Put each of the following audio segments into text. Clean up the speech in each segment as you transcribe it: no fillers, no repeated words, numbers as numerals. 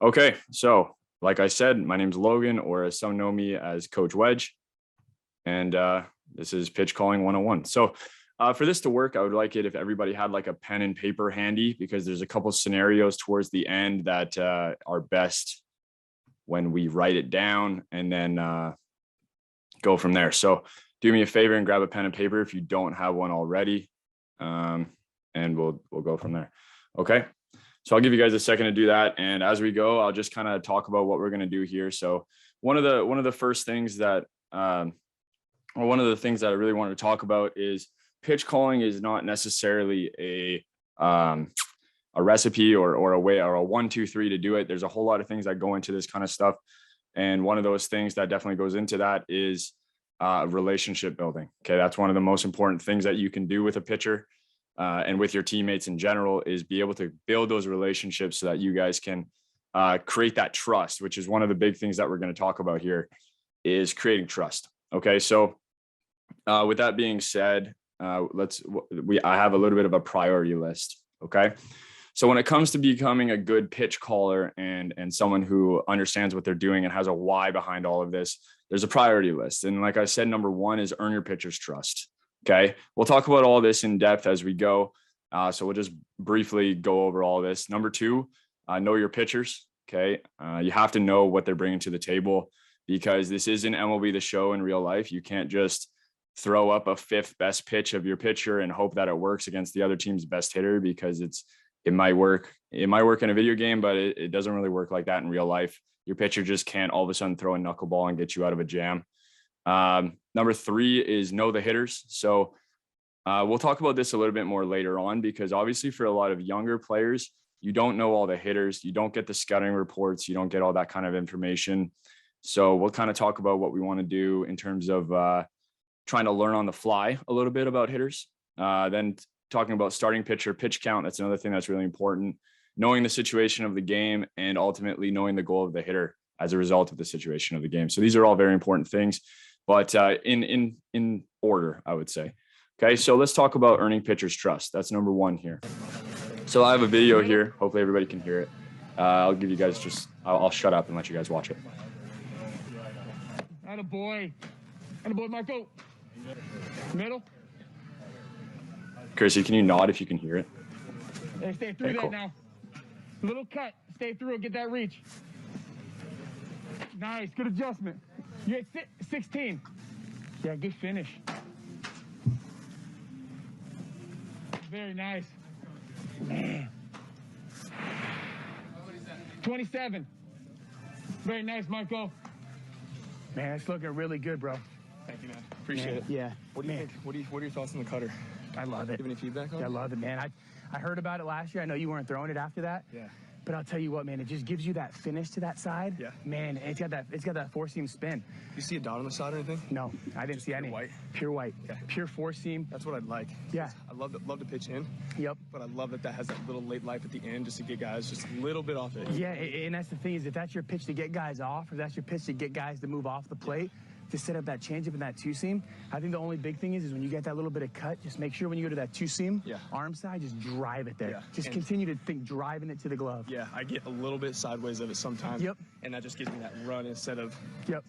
Okay, so like I said, my name's Logan, or as some know me as Coach Wedge, and this is Pitch Calling 101. So for this to work, I would like it if everybody had like a pen and paper handy, because there's a couple scenarios towards the end that are best when we write it down and then go from there. So do me a favor and grab a pen and paper if you don't have one already, and we'll go from there. Okay. So I'll give you guys a second to do that. And as we go, I'll just kind of talk about what we're going to do here. So one of the first things that, or one of the things that I really wanted to talk about is pitch calling is not necessarily a recipe or a way or a 1, 2, 3 to do it. There's a whole lot of things that go into this kind of stuff. And one of those things that definitely goes into that is relationship building. Okay. That's one of the most important things that you can do with a pitcher. And with your teammates in general, is be able to build those relationships so that you guys can create that trust, which is one of the big things that we're going to talk about here, is creating trust. Okay. So with that being said, I have a little bit of a priority list. Okay. So when it comes to becoming a good pitch caller and someone who understands what they're doing and has a why behind all of this, there's a priority list. And like I said, number one is earn your pitcher's trust. Okay. We'll talk about all this in depth as we go. So we'll just briefly go over all this. Number two, know your pitchers. Okay. You have to know what they're bringing to the table, because this isn't MLB The Show in real life. You can't just throw up a fifth best pitch of your pitcher and hope that it works against the other team's best hitter, because it might work. It might work in a video game, but it doesn't really work like that in real life. Your pitcher just can't all of a sudden throw a knuckleball and get you out of a jam. Number three is know the hitters. So we'll talk about this a little bit more later on, because obviously for a lot of younger players, you don't know all the hitters. You don't get the scouting reports. You don't get all that kind of information. So we'll kind of talk about what we want to do in terms of trying to learn on the fly a little bit about hitters. Then talking about starting pitcher, pitch count. That's another thing that's really important. Knowing the situation of the game and ultimately knowing the goal of the hitter as a result of the situation of the game. So these are all very important things, but in order, I would say. Okay, so let's talk about earning pitchers' trust. That's number one here. So I have a video here. Hopefully everybody can hear it. I'll give you guys I'll shut up and let you guys watch it. Attaboy. Attaboy, Marco. Middle. Chrissy, can you nod if you can hear it? Hey, stay through that now. Little cut. Stay through it. Get that reach. Nice. Good adjustment. You're at 16. Yeah, good finish. Very nice. Man. 27. Very nice, Marco. Man, it's looking really good, bro. Thank you, man. Appreciate it. Yeah. What do you think? What are your thoughts on the cutter? I love it. Give any feedback on it? I love it, man. I heard about it last year. I know you weren't throwing it after that. Yeah. But I'll tell you what, man, it just gives you that finish to that side. Yeah. Man, it's got that four seam spin. You see a dot on the side or anything? No, I didn't see any. Pure white? Pure white. Okay. Pure four seam. That's what I'd like. Yeah. I love to pitch in. Yep. But I love that has that little late life at the end just to get guys just a little bit off it. Yeah, and that's the thing, is if that's your pitch to get guys off, or that's your pitch to get guys to move off the plate, to set up that changeup and that two seam, I think the only big thing is when you get that little bit of cut, just make sure when you go to that two seam, arm side, just drive it there. Yeah. Just continue to think driving it to the glove. Yeah, I get a little bit sideways of it sometimes. Yep. And that just gives me that run instead of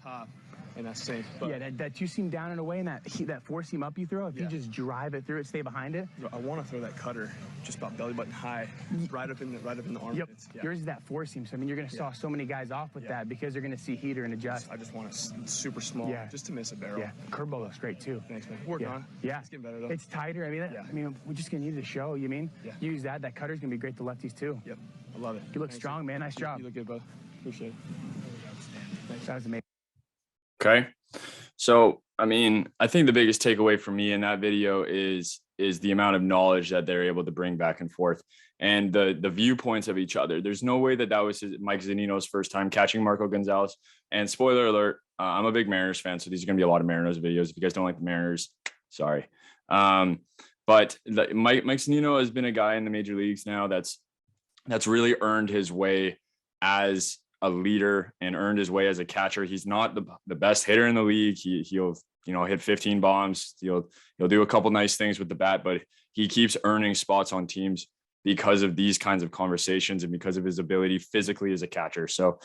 top. And that's safe. But yeah, that two seam down and away, and that four seam up you throw, if you just drive it through it, stay behind it. I want to throw that cutter just about belly button high, right up in the armpits. Yep. Yours is that four seam, so I mean you're gonna saw so many guys off with that, because they're gonna see heater and adjust. I just want it super small, just to miss a barrel. Yeah, curveball looks great too. Thanks, man. Working on it. Yeah, it's getting better though. It's tighter. I mean, we're just gonna need to show. You mean? Yeah. Use that. That cutter's gonna be great to lefties too. Yep. I love it. You look strong, man. Nice job. You look good, bud. Appreciate it. Thanks. That was amazing. Okay. So, I mean, I think the biggest takeaway for me in that video is the amount of knowledge that they're able to bring back and forth, and the viewpoints of each other. There's no way that was Mike Zunino's first time catching Marco Gonzalez. And spoiler alert, I'm a big Mariners fan, so these are going to be a lot of Mariners videos. If you guys don't like the Mariners, sorry. But Mike Zunino has been a guy in the major leagues now that's really earned his way as a leader and earned his way as a catcher. He's not the best hitter in the league. He'll hit 15 bombs. He'll do a couple nice things with the bat, but he keeps earning spots on teams because of these kinds of conversations and because of his ability physically as a catcher. So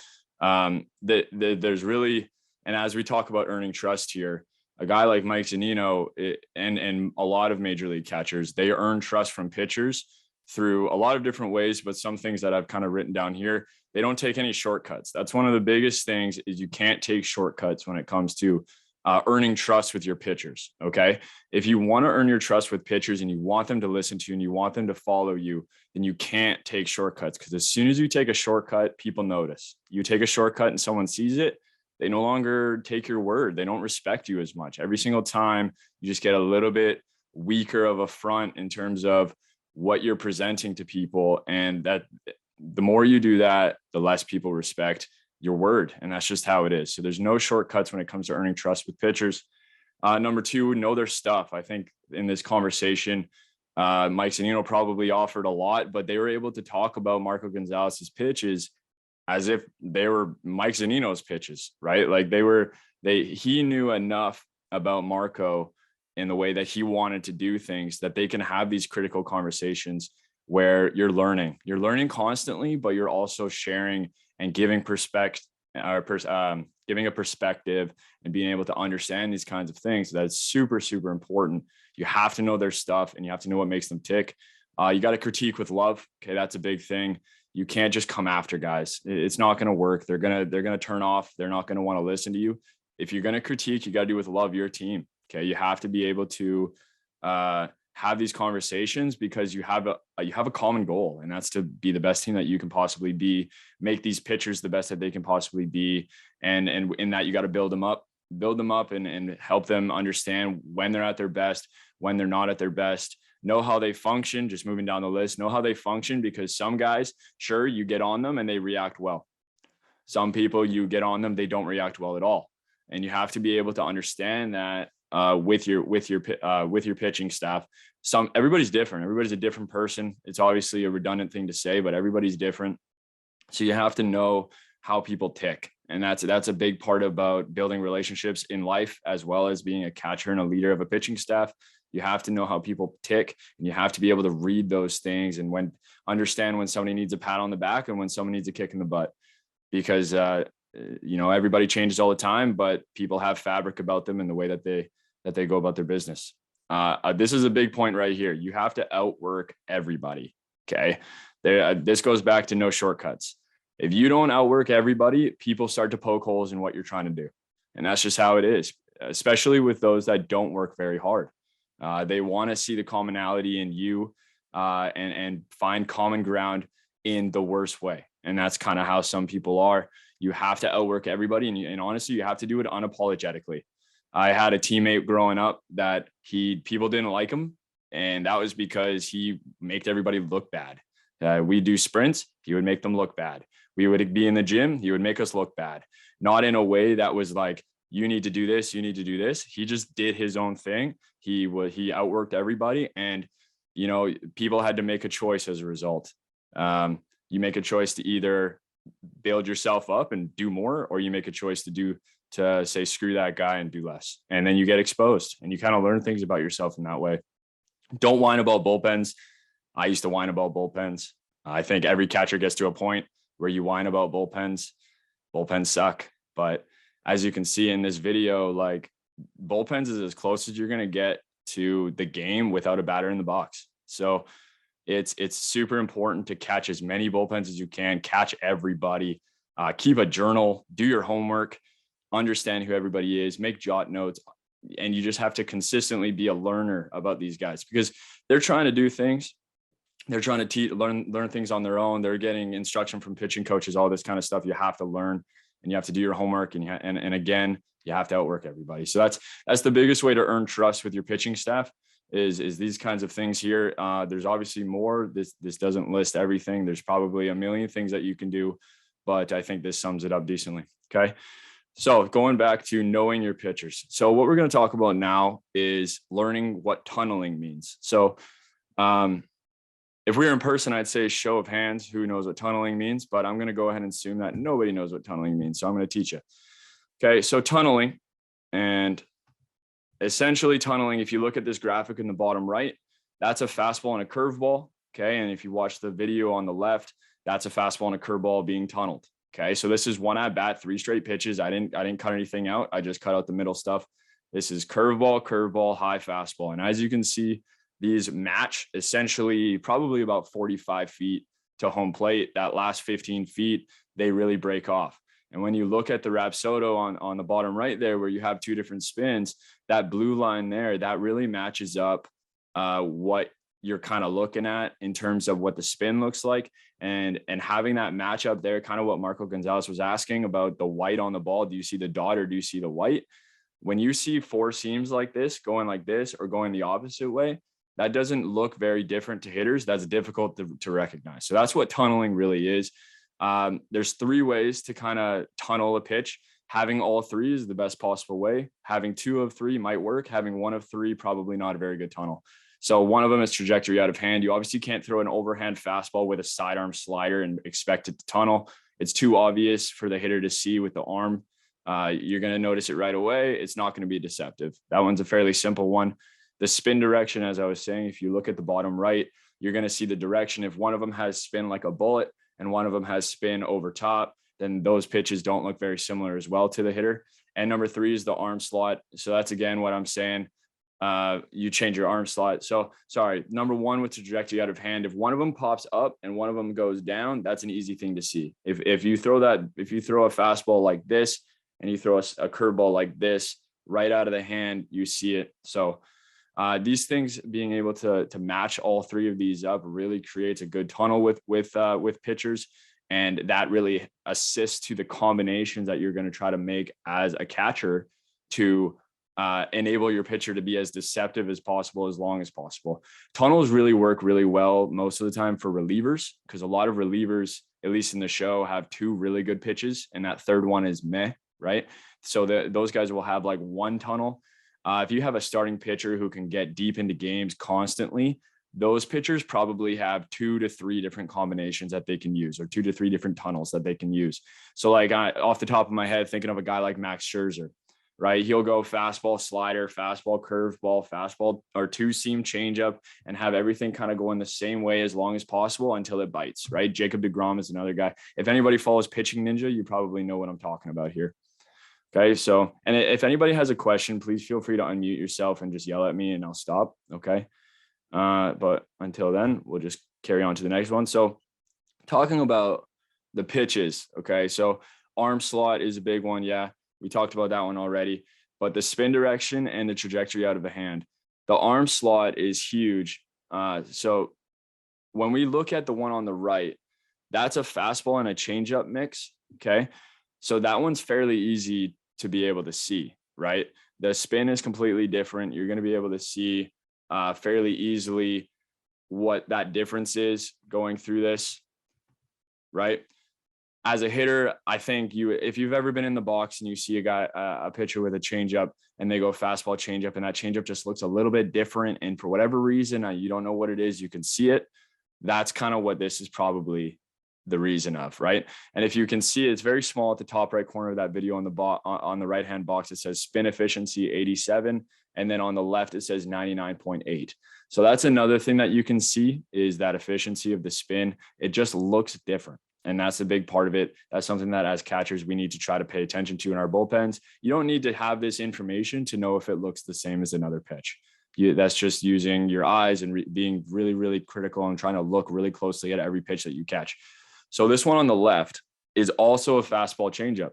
there's really, and as we talk about earning trust here, a guy like Mike Zunino and a lot of major league catchers, they earn trust from pitchers through a lot of different ways, but some things that I've kind of written down here, they don't take any shortcuts. That's one of the biggest things, is you can't take shortcuts when it comes to earning trust with your pitchers. Okay. If you want to earn your trust with pitchers and you want them to listen to you and you want them to follow you, then you can't take shortcuts, because as soon as you take a shortcut, people notice. You take a shortcut and someone sees it, they no longer take your word. They don't respect you as much. Every single time you just get a little bit weaker of a front in terms of what you're presenting to people. And that the more you do that, the less people respect your word. And that's just how it is. So there's no shortcuts when it comes to earning trust with pitchers. Number two, know their stuff. I think in this conversation, Mike Zunino probably offered a lot, but they were able to talk about Marco Gonzalez's pitches as if they were Mike Zunino's pitches, right? Like he knew enough about Marco in the way that he wanted to do things, that they can have these critical conversations where you're learning constantly, but you're also sharing and giving giving a perspective and being able to understand these kinds of things. That's super, super important. You have to know their stuff and you have to know what makes them tick. You got to critique with love. Okay. That's a big thing. You can't just come after guys. It's not going to work. They're going to turn off. They're not going to want to listen to you. If you're going to critique, you got to do with love your team. Okay. You have to be able to have these conversations because you have a common goal, and that's to be the best team that you can possibly be, make these pitchers the best that they can possibly be. And in that, you got to build them up and help them understand when they're at their best, when they're not at their best, know how they function, just moving down the list, know how they function, because some guys, sure, you get on them and they react well. Some people, you get on them, they don't react well at all. And you have to be able to understand that with your pitching staff. Everybody's different. Everybody's a different person. It's obviously a redundant thing to say, but everybody's different. So you have to know how people tick. And that's a big part about building relationships in life, as well as being a catcher and a leader of a pitching staff. You have to know how people tick, and you have to be able to read those things and understand when somebody needs a pat on the back and when someone needs a kick in the butt, because everybody changes all the time, but people have fabric about them and the way that they go about their business. This is a big point right here. You have to outwork everybody. Okay. This goes back to no shortcuts. If you don't outwork everybody, people start to poke holes in what you're trying to do. And that's just how it is, especially with those that don't work very hard. They want to see the commonality in you and find common ground in the worst way. And that's kind of how some people are. You have to outwork everybody. And honestly, you have to do it unapologetically. I had a teammate growing up that people didn't like him. And that was because he made everybody look bad. We do sprints. He would make them look bad. We would be in the gym. He would make us look bad. Not in a way that was like, you need to do this. You need to do this. He just did his own thing. He outworked everybody. And, people had to make a choice as a result. You make a choice to either build yourself up and do more, or you make a choice to say, screw that guy and do less. And then you get exposed and you kind of learn things about yourself in that way. Don't whine about bullpens. I used to whine about bullpens. I think every catcher gets to a point where you whine about bullpens. Bullpens suck. But as you can see in this video, like, bullpens is as close as you're going to get to the game without a batter in the box. So it's super important to catch as many bullpens as you can, catch everybody, keep a journal, do your homework, understand who everybody is, make jot notes. And you just have to consistently be a learner about these guys, because they're trying to do things. They're trying to learn things on their own. They're getting instruction from pitching coaches, all this kind of stuff. You have to learn, and you have to do your homework. And again, you have to outwork everybody. So that's the biggest way to earn trust with your pitching staff is these kinds of things here. There's obviously more. This doesn't list everything. There's probably a million things that you can do, but I think this sums it up decently. Okay. So going back to knowing your pitchers. So what we're going to talk about now is learning what tunneling means. So if we were in person, I'd say show of hands, who knows what tunneling means, but I'm going to go ahead and assume that nobody knows what tunneling means. So I'm going to teach you. Okay. So tunneling, and essentially tunneling, if you look at this graphic in the bottom right, that's a fastball and a curveball. Okay. And if you watch the video on the left, that's a fastball and a curveball being tunneled. Okay. So this is one at bat, 3 straight pitches. I didn't cut anything out. I just cut out the middle stuff. This is curveball, high fastball. And as you can see, these match essentially probably about 45 feet to home plate. That last 15 feet, they really break off. And when you look at the Rapsodo on the bottom right there, where you have 2 different spins, that blue line there, that really matches up what you're kind of looking at in terms of what the spin looks like. And having that matchup there, kind of what Marco Gonzalez was asking about the white on the ball. Do you see the dot or do you see the white? When you see 4 seams like this, going like this or going the opposite way, that doesn't look very different to hitters. That's difficult to recognize. So that's what tunneling really is. There's 3 ways to kind of tunnel a pitch. Having all 3 is the best possible way. Having 2 of 3 might work. Having 1 of 3, probably not a very good tunnel. So one of them is trajectory out of hand. You obviously can't throw an overhand fastball with a sidearm slider and expect it to tunnel. It's too obvious for the hitter to see with the arm. You're going to notice it right away. It's not going to be deceptive. That one's a fairly simple one. The spin direction, as I was saying, if you look at the bottom right, you're going to see the direction. If one of them has spin like a bullet and one of them has spin over top, then those pitches don't look very similar as well to the hitter. And number 3 is the arm slot. So that's, again, what I'm saying. You change your arm slot. So sorry, number 1 with the trajectory out of hand, if one of them pops up and one of them goes down, that's an easy thing to see. If you throw a fastball like this and you throw a curveball like this right out of the hand, you see it. So these things, being able to match all 3 of these up, really creates a good tunnel with pitchers. And that really assists to the combinations that you're going to try to make as a catcher to enable your pitcher to be as deceptive as possible, as long as possible. Tunnels really work really well most of the time for relievers, because a lot of relievers, at least in the show, have 2 really good pitches, and that third one is meh, right? So those guys will have like 1 tunnel. If you have a starting pitcher who can get deep into games constantly, those pitchers probably have 2 to 3 different combinations that they can use, or 2 to 3 different tunnels that they can use. So like off the top of my head, thinking of a guy like Max Scherzer, right? He'll go fastball, slider, fastball, curveball, fastball, or 2-seam changeup, and have everything kind of going the same way as long as possible until it bites, right? Jacob deGrom is another guy. If anybody follows Pitching Ninja, you probably know what I'm talking about here. Okay. So, and if anybody has a question, please feel free to unmute yourself and just yell at me and I'll stop. Okay. But until then, we'll just carry on to the next one. So talking about the pitches. Okay. So arm slot is a big one. Yeah. We talked about that one already, but the spin direction and the trajectory out of the hand, the arm slot is huge. So when we look at the one on the right, that's a fastball and a changeup mix. Okay. So that one's fairly easy to be able to see, right? The spin is completely different. You're going to be able to see fairly easily what that difference is going through this, right? As a hitter, I think if you've ever been in the box and you see a pitcher with a changeup and they go fastball changeup, and that changeup just looks a little bit different, and for whatever reason, you don't know what it is, you can see it. That's kind of what this is probably the reason of, right? And if you can see, it's very small at the top right corner of that video on the right-hand box. It says spin efficiency 87. And then on the left, it says 99.8. So that's another thing that you can see, is that efficiency of the spin. It just looks different. And that's a big part of it. That's something that as catchers, we need to try to pay attention to in our bullpens. You don't need to have this information to know if it looks the same as another pitch. That's just using your eyes and being really, really critical and trying to look really closely at every pitch that you catch. So this one on the left is also a fastball changeup,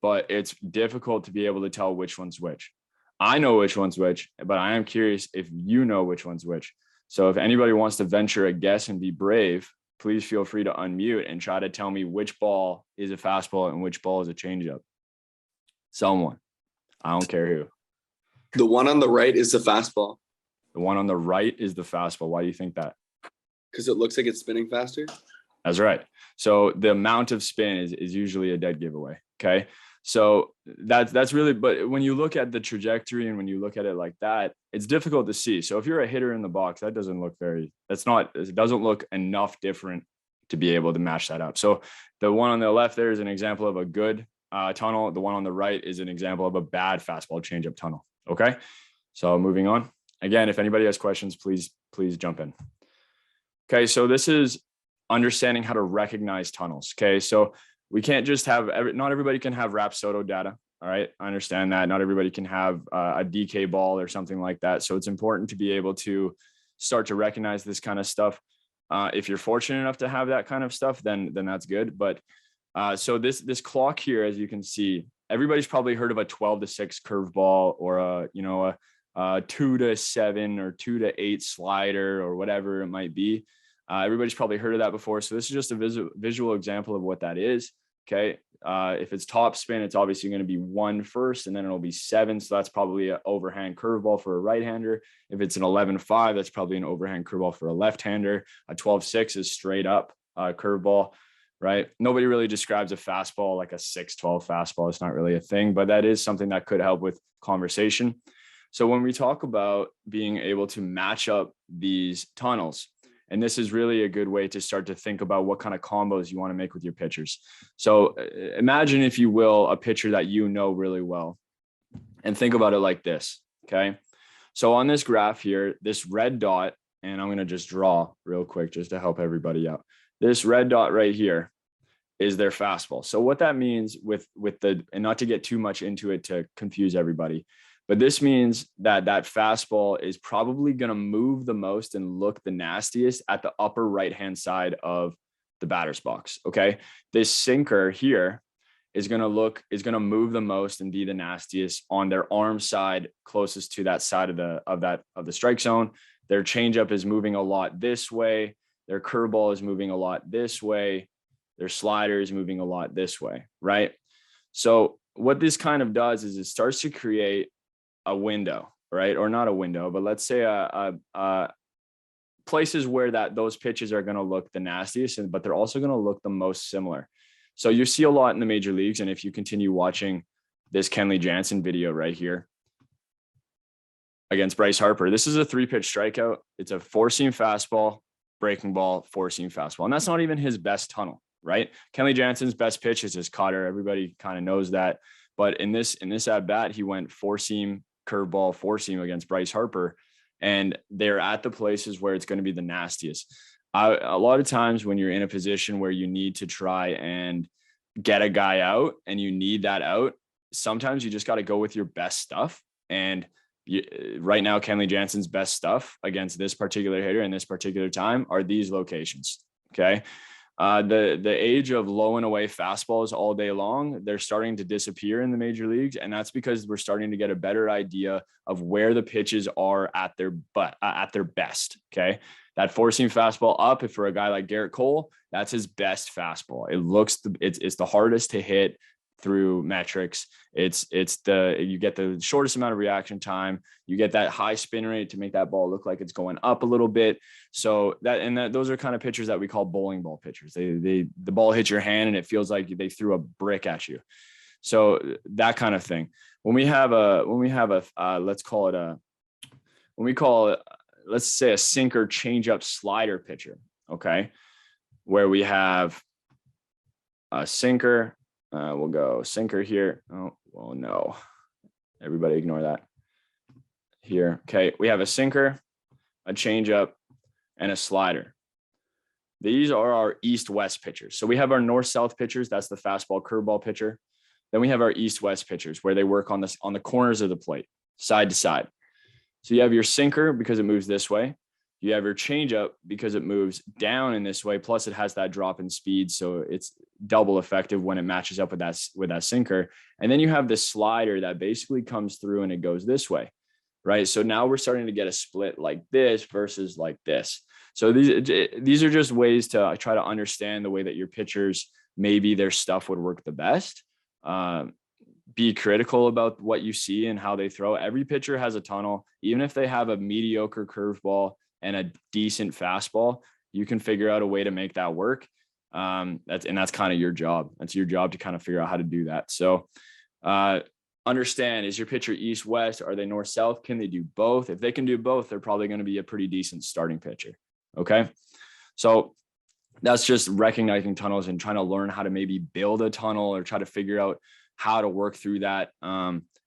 but it's difficult to be able to tell which one's which. I know which one's which, but I am curious if you know which one's which. So if anybody wants to venture a guess and be brave, please feel free to unmute and try to tell me which ball is a fastball and which ball is a changeup. Someone. I don't care who. The one on the right is the fastball. The one on the right is the fastball. Why do you think that? Because it looks like it's spinning faster. That's right. So the amount of spin is usually a dead giveaway. Okay. So that's really, but when you look at the trajectory and when you look at it like that, it's difficult to see. So if you're a hitter in the box, it doesn't look enough different to be able to match that up. So the one on the left there is an example of a good tunnel. The one on the right is an example of a bad fastball changeup tunnel. Okay. So moving on. Again, if anybody has questions, please jump in. Okay, so this is understanding how to recognize tunnels. Okay, so we can't just have not everybody can have Rapsodo data. All right, I understand that not everybody can have a DK ball or something like that. So it's important to be able to start to recognize this kind of stuff. If you're fortunate enough to have that kind of stuff, then that's good. But so this clock here, as you can see, everybody's probably heard of a 12-6 curveball or a 2-7 or 2-8 slider or whatever it might be. Everybody's probably heard of that before. So this is just a visual example of what that is. Okay. If it's top spin, it's obviously going to be 1 first, and then it'll be 7. So that's probably an overhand curveball for a right-hander. If it's an 11-5, that's probably an overhand curveball for a left-hander. A 12-6 is straight up curveball, right? Nobody really describes a fastball like a 6-12 fastball. It's not really a thing, but that is something that could help with conversation. So when we talk about being able to match up these tunnels, and this is really a good way to start to think about what kind of combos you want to make with your pitchers. So imagine, if you will, a pitcher that you know really well, and think about it like this. Okay. So on this graph here, this red dot, and I'm going to just draw real quick just to help everybody out. This red dot right here is their fastball. So what that means with and not to get too much into it to confuse everybody, but this means that fastball is probably going to move the most and look the nastiest at the upper right-hand side of the batter's box. Okay. This sinker here is going to move the most and be the nastiest on their arm side, closest to that side of the strike zone. Their changeup is moving a lot this way. Their curveball is moving a lot this way. Their slider is moving a lot this way. Right. So what this kind of does is it starts to create a window, right? Or not a window, but let's say places where those pitches are going to look the nastiest, but they're also going to look the most similar. So you see a lot in the major leagues. And if you continue watching this Kenley Jansen video right here against Bryce Harper, this is a 3-pitch strikeout. It's a 4-seam fastball, breaking ball, 4-seam fastball. And that's not even his best tunnel, right? Kenley Jansen's best pitch is his cutter. Everybody kind of knows that. But in this at bat, he went 4-seam curveball, 4-seam against Bryce Harper, and they're at the places where it's going to be the nastiest. A lot of times when you're in a position where you need to try and get a guy out and you need that out, sometimes you just got to go with your best stuff. And right now, Kenley Jansen's best stuff against this particular hitter in this particular time are these locations. Okay. The age of low and away fastballs all day long, they're starting to disappear in the major leagues. And that's because we're starting to get a better idea of where the pitches are at their best. Okay. That 4-seam fastball up, if for a guy like Garrett Cole, that's his best fastball. It's the hardest to hit through metrics. You get the shortest amount of reaction time. You get that high spin rate to make that ball look like it's going up a little bit. So those are kind of pitchers that we call bowling ball pitchers. The ball hits your hand and it feels like they threw a brick at you. So that kind of thing. Let's say a sinker changeup slider pitcher. Okay. Where we have a sinker. We'll go sinker here. Oh, well, no. Everybody ignore that. Here. Okay. We have a sinker, a changeup, and a slider. These are our east-west pitchers. So we have our north-south pitchers. That's the fastball curveball pitcher. Then we have our east-west pitchers where they work on the corners of the plate, side to side. So you have your sinker because it moves this way. You have your changeup because it moves down in this way. Plus it has that drop in speed. So it's double effective when it matches up with that sinker. And then you have the slider that basically comes through and it goes this way, right? So now we're starting to get a split like this versus like this. So these are just ways to try to understand the way that your pitchers, maybe their stuff would work the best. Be critical about what you see and how they throw. Every pitcher has a tunnel. Even if they have a mediocre curveball and a decent fastball, you can figure out a way to make that work. That's kind of your job. That's your job to kind of figure out how to do that. So understand, is your pitcher east-west? Are they north-south? Can they do both? If they can do both, they're probably going to be a pretty decent starting pitcher. Okay. So that's just recognizing tunnels and trying to learn how to maybe build a tunnel or try to figure out how to work through that.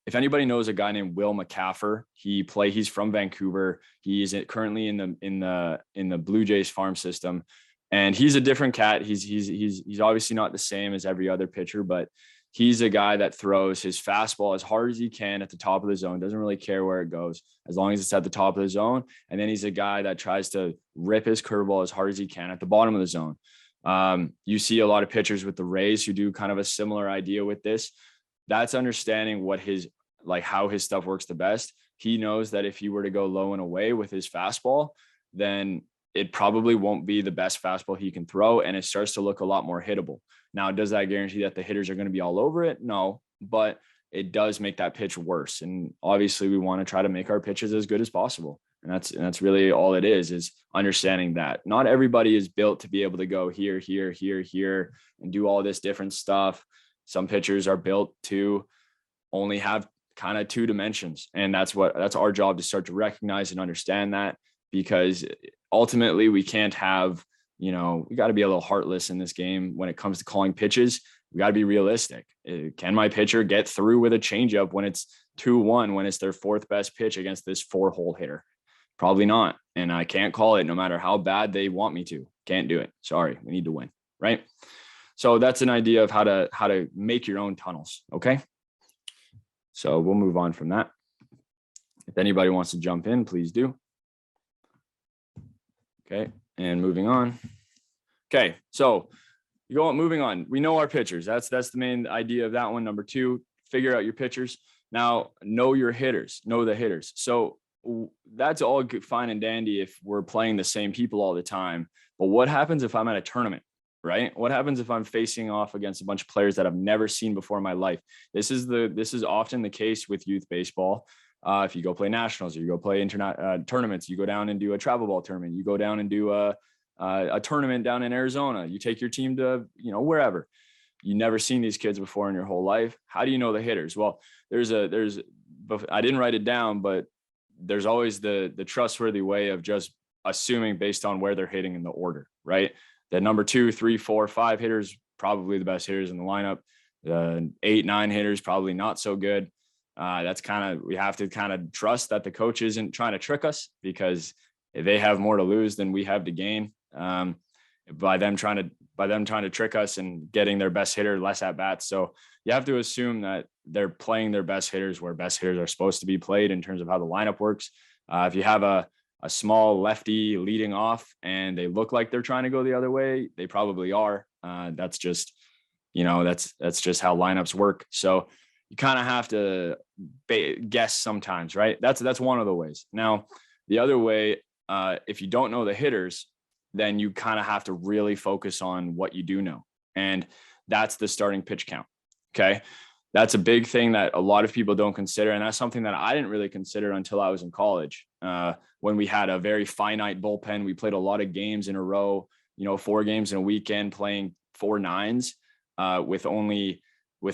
If anybody knows a guy named Will McCaffer, he's from Vancouver. He's currently in the Blue Jays farm system, and he's a different cat. He's obviously not the same as every other pitcher, but he's a guy that throws his fastball as hard as he can at the top of the zone, doesn't really care where it goes as long as it's at the top of the zone. And then he's a guy that tries to rip his curveball as hard as he can at the bottom of the zone. You see a lot of pitchers with the Rays who do kind of a similar idea with this. That's understanding how his stuff works the best. He knows that if he were to go low and away with his fastball, then it probably won't be the best fastball he can throw, and it starts to look a lot more hittable. Now, does that guarantee that the hitters are going to be all over it? No, but it does make that pitch worse. And obviously we want to try to make our pitches as good as possible. And that's really all it is understanding that not everybody is built to be able to go here, here, here, here, and do all this different stuff. Some pitchers are built to only have kind of two dimensions. And that's our job, to start to recognize and understand that, because ultimately we can't have, we got to be a little heartless in this game when it comes to calling pitches. We got to be realistic. Can my pitcher get through with a changeup when it's 2-1, when it's their fourth best pitch against this 4-hole hitter? Probably not. And I can't call it no matter how bad they want me to. Can't do it. Sorry. We need to win. Right. So that's an idea of how to make your own tunnels. Okay. So we'll move on from that. If anybody wants to jump in, please do. Okay. And moving on. Okay. So moving on. We know our pitchers. That's the main idea of that one. Number 2, figure out your pitchers. Now, know your hitters, know the hitters. So that's all good, fine and dandy if we're playing the same people all the time. But what happens if I'm at a tournament, right? What happens if I'm facing off against a bunch of players that I've never seen before in my life? This is often the case with youth baseball. If you go play nationals, or you go play internet tournaments, you go down and do a travel ball tournament, you go down and do a tournament down in Arizona, you take your team to, wherever. You never seen these kids before in your whole life. How do you know the hitters? Well, I didn't write it down, but there's always the trustworthy way of just assuming based on where they're hitting in the order, right? That number 2, 3, 4, 5 hitters, probably the best hitters in the lineup. 8, 9 hitters, probably not so good. We have to kind of trust that the coach isn't trying to trick us, because they have more to lose than we have to gain. By them trying to trick us and getting their best hitter less at bats. So you have to assume that they're playing their best hitters where best hitters are supposed to be played in terms of how the lineup works. If you have a small lefty leading off and they look like they're trying to go the other way, they probably are. That's just that's just how lineups work. So you kind of have to guess sometimes, right? That's one of the ways. Now, the other way, if you don't know the hitters, then you kind of have to really focus on what you do know. And that's the starting pitch count. Okay. That's a big thing that a lot of people don't consider. And that's something that I didn't really consider until I was in college. When we had a very finite bullpen, we played a lot of games in a row, 4 games in a weekend, playing 4 nines with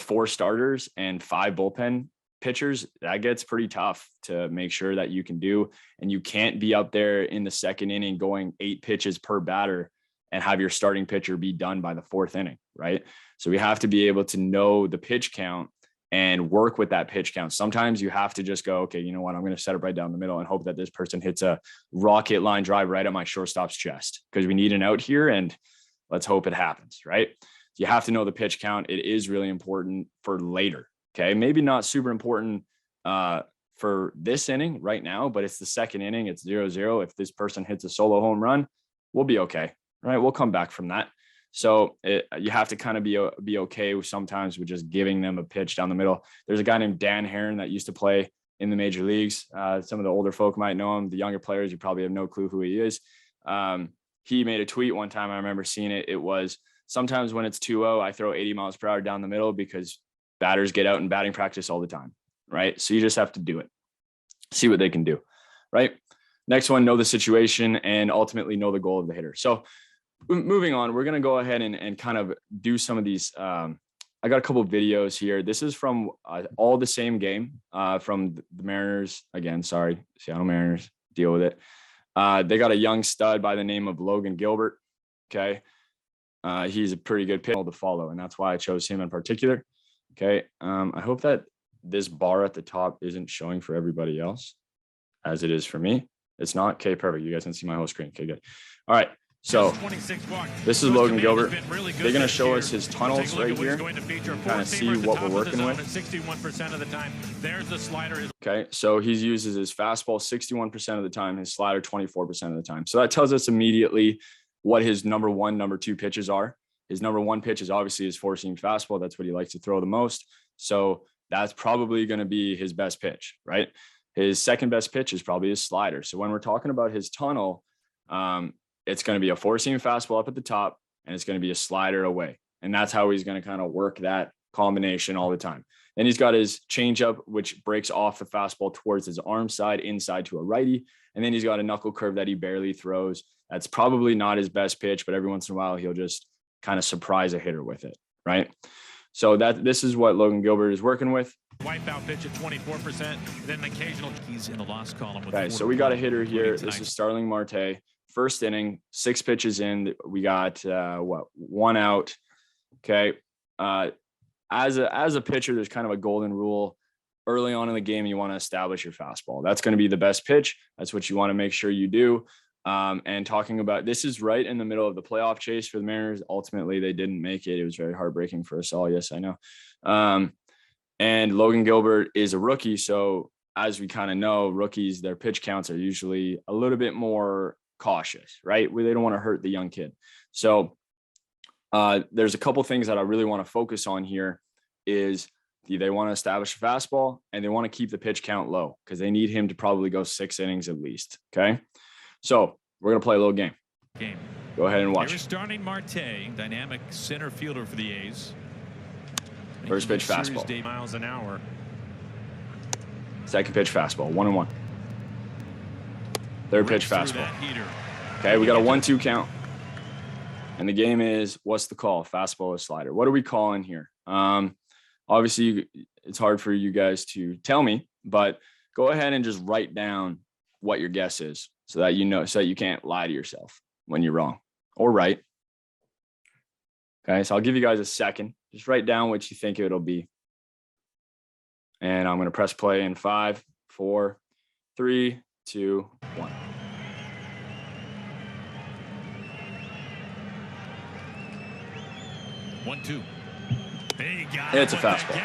4 starters and 5 bullpen pitchers. That gets pretty tough to make sure that you can do. And you can't be up there in the second inning going 8 pitches per batter and have your starting pitcher be done by the 4th inning, right? So we have to be able to know the pitch count and work with that pitch count. Sometimes you have to just go, okay, you know what? I'm going to set it right down the middle and hope that this person hits a rocket line drive right at my shortstop's chest, because we need an out here and let's hope it happens, right? You have to know the pitch count. It is really important for later. Okay. Maybe not super important for this inning right now, but it's the second inning. It's 0-0. If this person hits a solo home run, we'll be okay. Right. We'll come back from that. So you have to kind of be okay with sometimes with just giving them a pitch down the middle. There's a guy named Dan Heron that used to play in the major leagues. Some of the older folk might know him. The younger players, you probably have no clue who he is. He made a tweet one time. I remember seeing it. It was, sometimes when it's 2-0, I throw 80 miles per hour down the middle because batters get out in batting practice all the time. Right. So you just have to do it. See what they can do. Right. Next one, know the situation and ultimately know the goal of the hitter. So moving on, we're going to go ahead and kind of do some of these. I got a couple of videos here. This is from all the same game from the Mariners. Again, sorry, Seattle Mariners, deal with it. They got a young stud by the name of Logan Gilbert. Okay. He's a pretty good pitcher to follow, and that's why I chose him in particular. Okay. I hope that this bar at the top isn't showing for everybody else as it is for me. It's not. Okay, perfect. You guys can see my whole screen. Okay, good. All right. So this is Logan Gilbert. They're going to show us his tunnels right here. Kind of see what we're working with. 61% of the time. There's the slider. Okay, so he uses his fastball 61% of the time, his slider 24% of the time. So that tells us immediately what his number one, number two pitches are. His number one pitch is obviously his four-seam fastball. That's what he likes to throw the most. So that's probably going to be his best pitch, right? His second best pitch is probably his slider. So when we're talking about his tunnel, it's going to be a four-seam fastball up at the top, and it's going to be a slider away. And that's how he's going to kind of work that combination all the time. Then he's got his changeup, which breaks off the fastball towards his arm side, inside to a righty. And then he's got a knuckle curve that he barely throws. That's probably not his best pitch, but every once in a while, he'll just kind of surprise a hitter with it, right? So this is what Logan Gilbert is working with. Wipeout pitch at 24%, then an occasional. He's in the loss column. Okay, so we got a hitter here. This is Starling Marte. First inning, 6 pitches in. We got one out. Okay. As a pitcher, there's kind of a golden rule. Early on in the game, you want to establish your fastball. That's going to be the best pitch. That's what you want to make sure you do. And talking about this is right in the middle of the playoff chase for the Mariners. Ultimately, they didn't make it. It was very heartbreaking for us all. Yes, I know. And Logan Gilbert is a rookie. So as we kind of know, rookies, their pitch counts are usually a little bit more cautious, right? Where they don't want to hurt the young kid. So there's a couple things that I really want to focus on here is they want to establish a fastball and they want to keep the pitch count low because they need him to probably go 6 innings at least. Okay. So we're going to play a little game. Go ahead and watch. Here's Starling Marte, dynamic center fielder for the A's. First pitch fastball. Miles an hour. Second pitch fastball, 1-1. Third pitch fastball. Okay, we got a 1-2 count. And the game is, what's the call? Fastball or slider? What are we calling here? Obviously, it's hard for you guys to tell me, but go ahead and just write down what your guess is so that you know, so that you can't lie to yourself when you're wrong or right. Okay, so I'll give you guys a second. Just write down what you think it'll be. And I'm going to press play in 5, 4, 3, 2, 1. One, two. It's a fastball.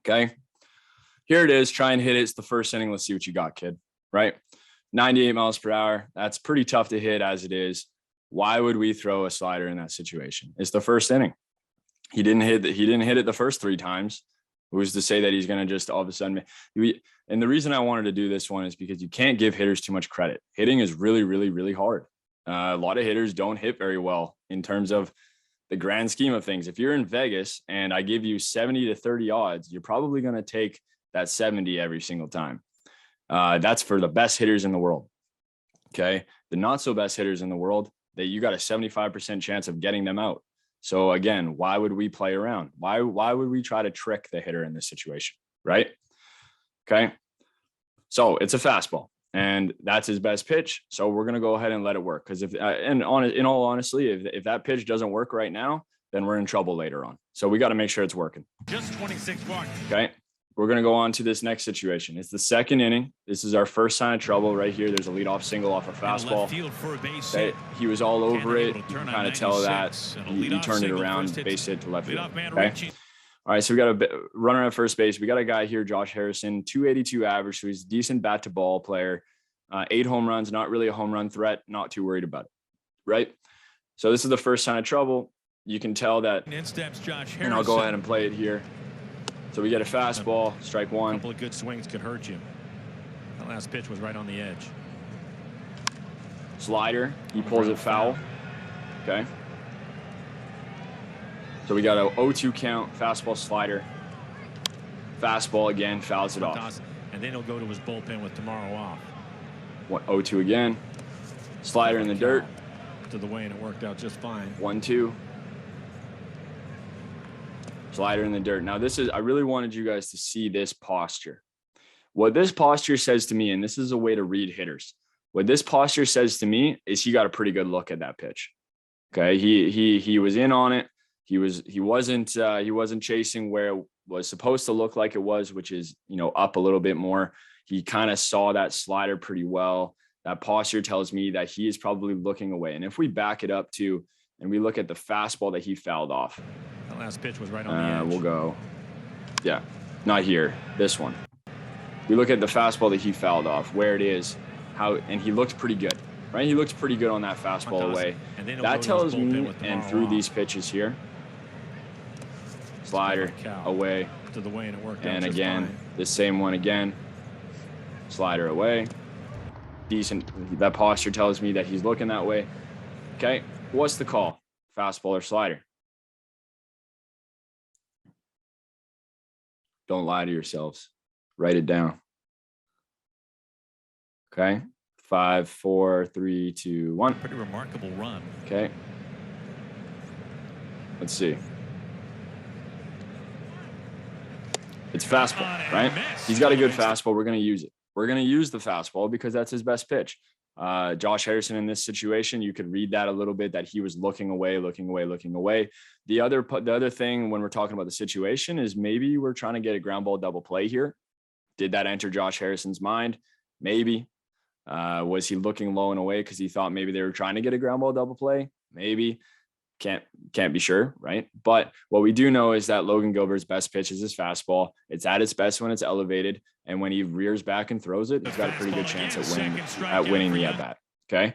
Okay. Here it is. Try and hit it. It's the first inning. Let's see what you got, kid. Right? 98 miles per hour. That's pretty tough to hit as it is. Why would we throw a slider in that situation? It's the first inning. He didn't hit it the first 3 times. Who's to say that he's going to just all of a sudden? And the reason I wanted to do this one is because you can't give hitters too much credit. Hitting is really, really, really hard. A lot of hitters don't hit very well in terms of the grand scheme of things. If you're in Vegas and I give you 70 to 30 odds, you're probably going to take that 70 every single time. That's for the best hitters in the world. Okay. The not so best hitters in the world, that you got a 75% chance of getting them out. So again, why would we play around? Why would we try to trick the hitter in this situation? Right. Okay. So it's a fastball and that's his best pitch. So we're going to go ahead and let it work. Cause in all honesty, if that pitch doesn't work right now, then we're in trouble later on. So we got to make sure it's working. Just 26 walks. Okay. We're going to go on to this next situation. It's the second inning. This is our first sign of trouble right here. There's a leadoff single off a fastball. Okay. He was all over it. You can kind of tell that he turned it around, base hit to left field. Okay. All right. So we got a runner at first base. We got a guy here, Josh Harrison, 282 average. So he's a decent bat to ball player. 8 home runs, not really a home run threat. Not too worried about it. Right. So this is the first sign of trouble. You can tell that. In steps Josh Harrison. And I'll go ahead and play it here. So we get a fastball, strike one. A couple of good swings could hurt you. That last pitch was right on the edge. Slider, he pulls it foul. Okay. So we got a 0-2 count, fastball, slider. Fastball again, fouls it off. And then he'll go to his bullpen with tomorrow off. 0-2 again. Slider in the dirt. To the way, and it worked out just fine. 1-2. Slider in the dirt. Now I really wanted you guys to see this posture. What this posture says to me, and this is a way to read hitters. What this posture says to me is he got a pretty good look at that pitch. Okay. He was in on it. He wasn't chasing where was supposed to look like it was, which is, you know, up a little bit more. He kind of saw that slider pretty well. That posture tells me that he is probably looking away. And if we back it up to, and we look at the fastball that he fouled off. The last pitch was right on the edge. We'll go, yeah, not here, this one. We look at the fastball that he fouled off, where it is, how, and he looked pretty good, right? He looked pretty good on that fastball away. That tells me, and through these pitches here, slider away, to the way, and it worked and out again, fine. the same one again, slider away. Decent. That posture tells me that he's looking that way. Okay, what's the call? Fastball or slider? Don't lie to yourselves. Write it down. Okay, 5, 4, 3, 2, 1. Pretty remarkable run. Okay, let's see. It's fastball, right? He's got a good fastball. We're going to use it. We're going to use the fastball because that's his best pitch. Josh Harrison in this situation, you could read that a little bit, that he was looking away, looking away, looking away. The other thing when we're talking about the situation is maybe we're trying to get a ground ball double play here. Did that enter Josh Harrison's mind? Maybe. Was he looking low and away because he thought maybe they were trying to get a ground ball double play? Maybe. Can't be sure, right? But what we do know is that Logan Gilbert's best pitch is his fastball. It's at its best when it's elevated, and when he rears back and throws it, he's got a pretty good chance at winning the at bat. Okay.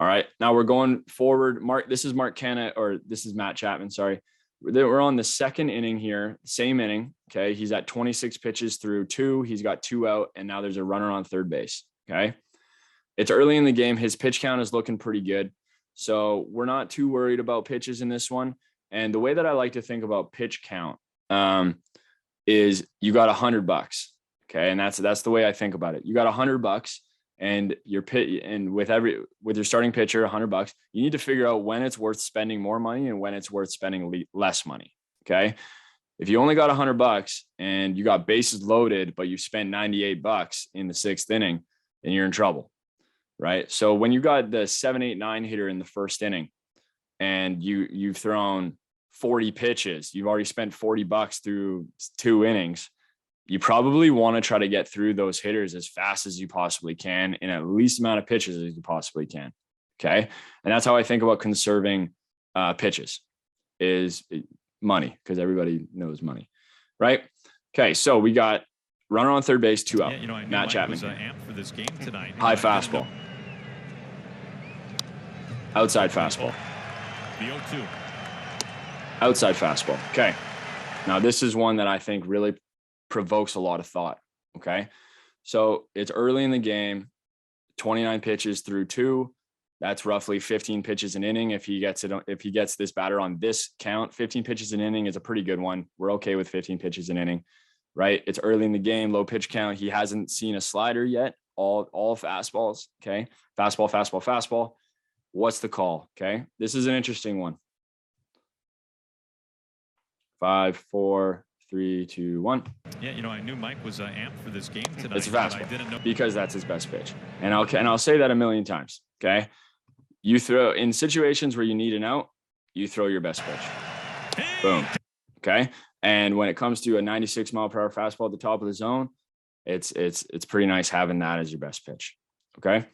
All right, now we're going forward. This is Matt Chapman. Sorry, we're on the second inning here, same inning. Okay, he's at 26 pitches through 2. He's got 2 out, and now there's a runner on third base. Okay. It's early in the game. His pitch count is looking pretty good. So we're not too worried about pitches in this one. And the way that I like to think about pitch count is you got $100. Okay. And that's the way I think about it. You got $100 and your pit, and with your starting pitcher, $100, you need to figure out when it's worth spending more money and when it's worth spending less money. Okay. If you only got $100 and you got bases loaded, but you spent $98 in the 6th inning, then you're in trouble. Right. So when you got the 7, 8, 9 hitter in the first inning and you've thrown 40 pitches, you've already spent $40 through 2 innings. You probably want to try to get through those hitters as fast as you possibly can in at least amount of pitches as you possibly can. Okay. And that's how I think about conserving pitches is money, because everybody knows money. Right. Okay. So we got runner on third base, 2 out. Yeah, Matt Mike Chapman was amped for this game tonight. High fastball. Outside fastball. The 0-2. Outside fastball. Okay. Now this is one that I think really provokes a lot of thought. Okay. So it's early in the game, 29 pitches through 2. That's roughly 15 pitches an inning. If he gets this batter on this count, 15 pitches an inning is a pretty good one. We're okay with 15 pitches an inning, right? It's early in the game, low pitch count. He hasn't seen a slider yet. All fastballs. Okay. Fastball, fastball, fastball. What's the call? Okay. This is an interesting one. 5, 4, 3, 2, 1. Yeah, I knew Mike was amped for this game tonight. It's a fastball. I didn't know because that's his best pitch. And I'll say that a million times. Okay. You throw in situations where you need an out, you throw your best pitch. Hey! Boom. Okay. And when it comes to a 96-mile-per-hour fastball at the top of the zone, it's pretty nice having that as your best pitch. Okay.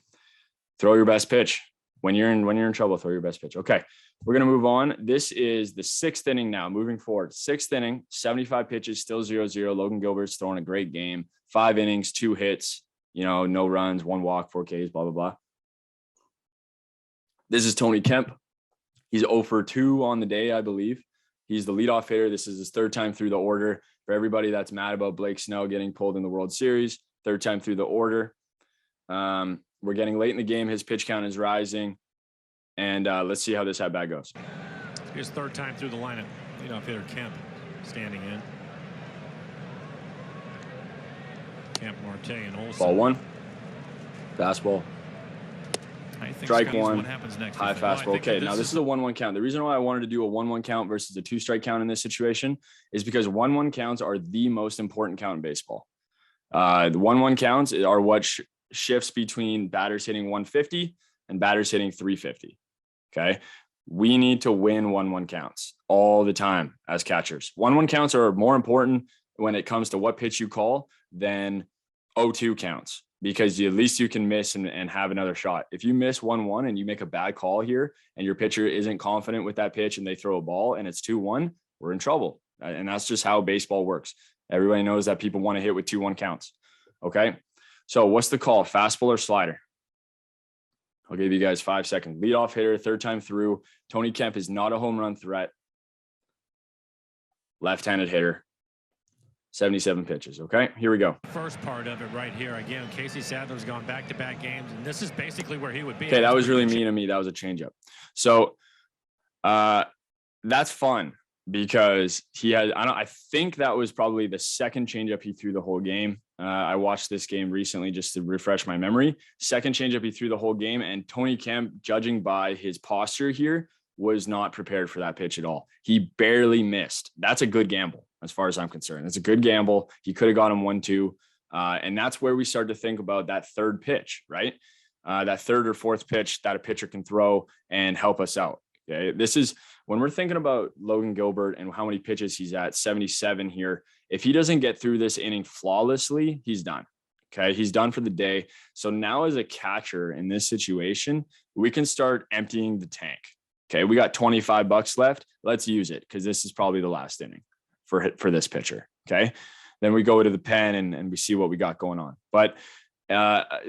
Throw your best pitch. When you're in trouble, throw your best pitch. Okay. We're going to move on. This is the 6th inning now, moving forward. 6th inning, 75 pitches, still 0-0. Logan Gilbert's throwing a great game. 5 innings, 2 hits, no runs, 1 walk, 4 Ks, blah, blah, blah. This is Tony Kemp. He's 0 for 2 on the day, I believe. He's the leadoff hitter. This is his 3rd time through the order. For everybody that's mad about Blake Snell getting pulled in the World Series, 3rd time through the order. We're getting late in the game. His pitch count is rising. And let's see how this at-bat goes. his 3rd time through the lineup. Leadoff hitter Kemp standing in. Kemp, Marte, and Olsen. Ball 1. Fastball. I think Strike Scotty's 1. What happens next? High fastball. Okay, now this is a 1-1 count. The reason why I wanted to do a 1-1 count versus a 2-strike count in this situation is because 1-1 counts are the most important count in baseball. The 1-1 counts are what shifts between batters hitting 150 and batters hitting 350. Okay. We need to win 1-1 counts all the time as catchers. 1-1 counts are more important when it comes to what pitch you call than 0-2 counts, because at least you can miss and have another shot. If you miss 1-1 and you make a bad call here and your pitcher isn't confident with that pitch and they throw a ball and it's 2-1, we're in trouble. And that's just how baseball works. Everybody knows that people want to hit with 2-1 counts. Okay. So what's the call? Fastball or slider? I'll give you guys 5 seconds. Leadoff hitter, third time through. Tony Kemp is not a home run threat. Left-handed hitter. 77 pitches. Okay, here we go. First part of it right here. Again, Casey Sadler's gone back-to-back games, and this is basically where he would be. Okay, that was really mean of me. That was a changeup. So that's fun because he had, I think that was probably the second changeup he threw the whole game. I watched this game recently just to refresh my memory. Second changeup he threw the whole game, and Tony Kemp, judging by his posture here, was not prepared for that pitch at all. He barely missed. That's a good gamble as far as I'm concerned. It's a good gamble. He could have got him 1-2. And that's where we start to think about that third pitch, right? That third or fourth pitch that a pitcher can throw and help us out. Okay. This is when we're thinking about Logan Gilbert and how many pitches he's at, 77 here. If he doesn't get through this inning flawlessly, he's done. Okay. He's done for the day. So now as a catcher in this situation, we can start emptying the tank. Okay. We got $25 left. Let's use it because this is probably the last inning for this pitcher. Okay. Then we go to the pen and we see what we got going on. But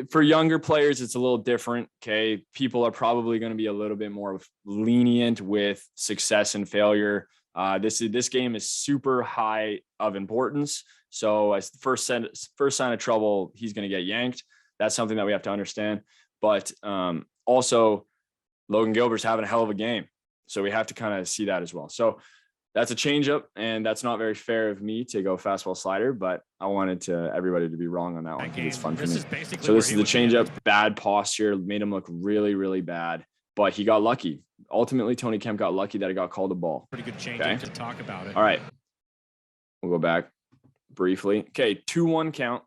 for younger players, it's a little different. Okay. People are probably going to be a little bit more lenient with success and failure. This game is super high of importance. So as the first sign of trouble, he's going to get yanked. That's something that we have to understand. But also Logan Gilbert's having a hell of a game. So we have to kind of see that as well. So that's a changeup, and that's not very fair of me to go fastball slider, but I wanted everybody to be wrong on that one. It's fun for me. So this is the changeup, bad posture, made him look really, really bad, but he got lucky. Ultimately, Tony Kemp got lucky that it got called a ball. Pretty good changeup to talk about it. All right. We'll go back briefly. Okay. 2-1 count.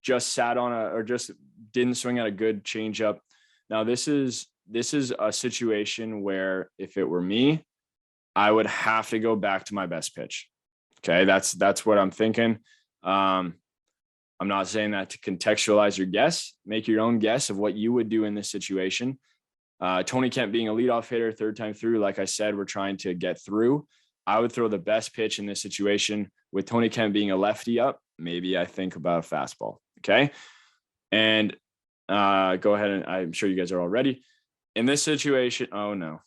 Just sat on or just didn't swing at a good changeup. Now this is a situation where if it were me, I would have to go back to my best pitch. Okay. That's what I'm thinking. I'm not saying that to contextualize your guess, make your own guess of what you would do in this situation. Tony Kemp being a leadoff hitter, third time through, like I said, we're trying to get through. I would throw the best pitch in this situation. With Tony Kemp being a lefty up, maybe I think about a fastball. Okay. And go ahead, and I'm sure you guys are all ready. In this situation, oh no.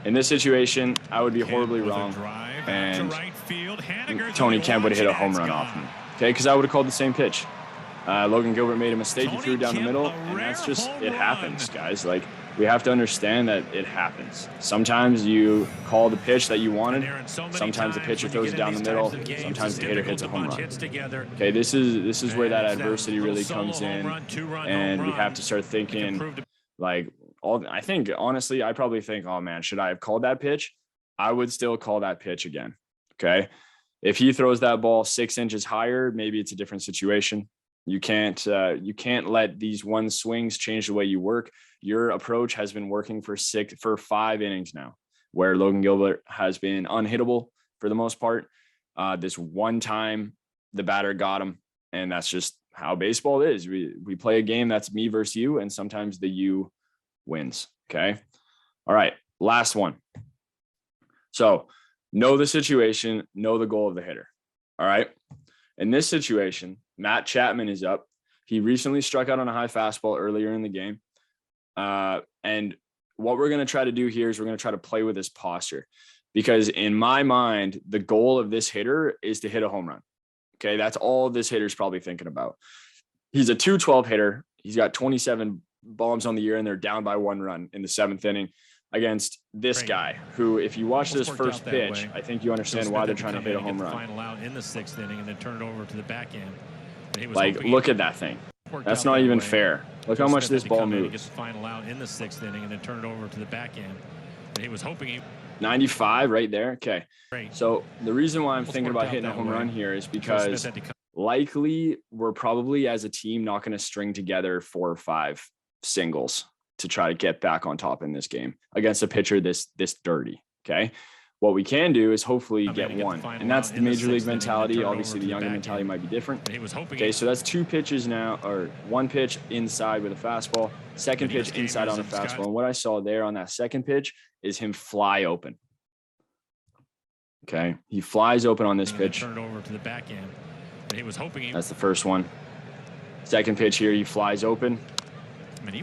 In this situation, I would be horribly wrong, and Tony Kemp would have hit a home run off me. Okay, because I would have called the same pitch. Logan Gilbert made a mistake. He threw down the middle, and that's just, it happens, guys. Like, we have to understand that it happens. Sometimes you call the pitch that you wanted. Sometimes the pitcher throws it down the middle. Sometimes the hitter hits a home run. Okay, this is where that adversity really comes in, and we have to start thinking, like, I think, honestly, I probably think, oh man, should I have called that pitch? I would still call that pitch again. Okay. If he throws that ball 6 inches higher, maybe it's a different situation. You can't let these one swings change the way you work. Your approach has been working for 5 innings now, where Logan Gilbert has been unhittable for the most part. This one time the batter got him, and that's just how baseball is. We play a game that's me versus you, and sometimes the you wins. Okay. All right. Last one. So know the situation, know the goal of the hitter. All right. In this situation, Matt Chapman is up. He recently struck out on a high fastball earlier in the game. And what we're going to try to do here is we're going to try to play with his posture, because in my mind, the goal of this hitter is to hit a home run. Okay. That's all this hitter's probably thinking about. He's a 212 hitter. He's got 27 bombs on the year, and they're down by 1 run in the 7th inning against this guy who, if you watch this first pitch, I think you understand why they're trying to hit a home run. Final out in the 6th inning and then turn it over to the back end. Like, look at that thing. That's not even fair. Look how much this ball moves. Final out in the 6th inning and then turn it over to the back end. And he was hoping 95 right there. Okay. So the reason why I'm thinking about hitting a home run here is because likely we're probably as a team not going to string together 4 or 5 singles. to try to get back on top in this game against a pitcher this dirty. Okay. What we can do is hopefully get one. And that's the major league mentality. Obviously, the younger mentality might be different. Okay, so that's 2 pitches now, or 1 pitch inside with a fastball, second pitch inside on a fastball. And what I saw there on that second pitch is him fly open. Okay, he flies open on this pitch. Turn it over to the back end. He was hoping that's the first one. Second pitch here, he flies open.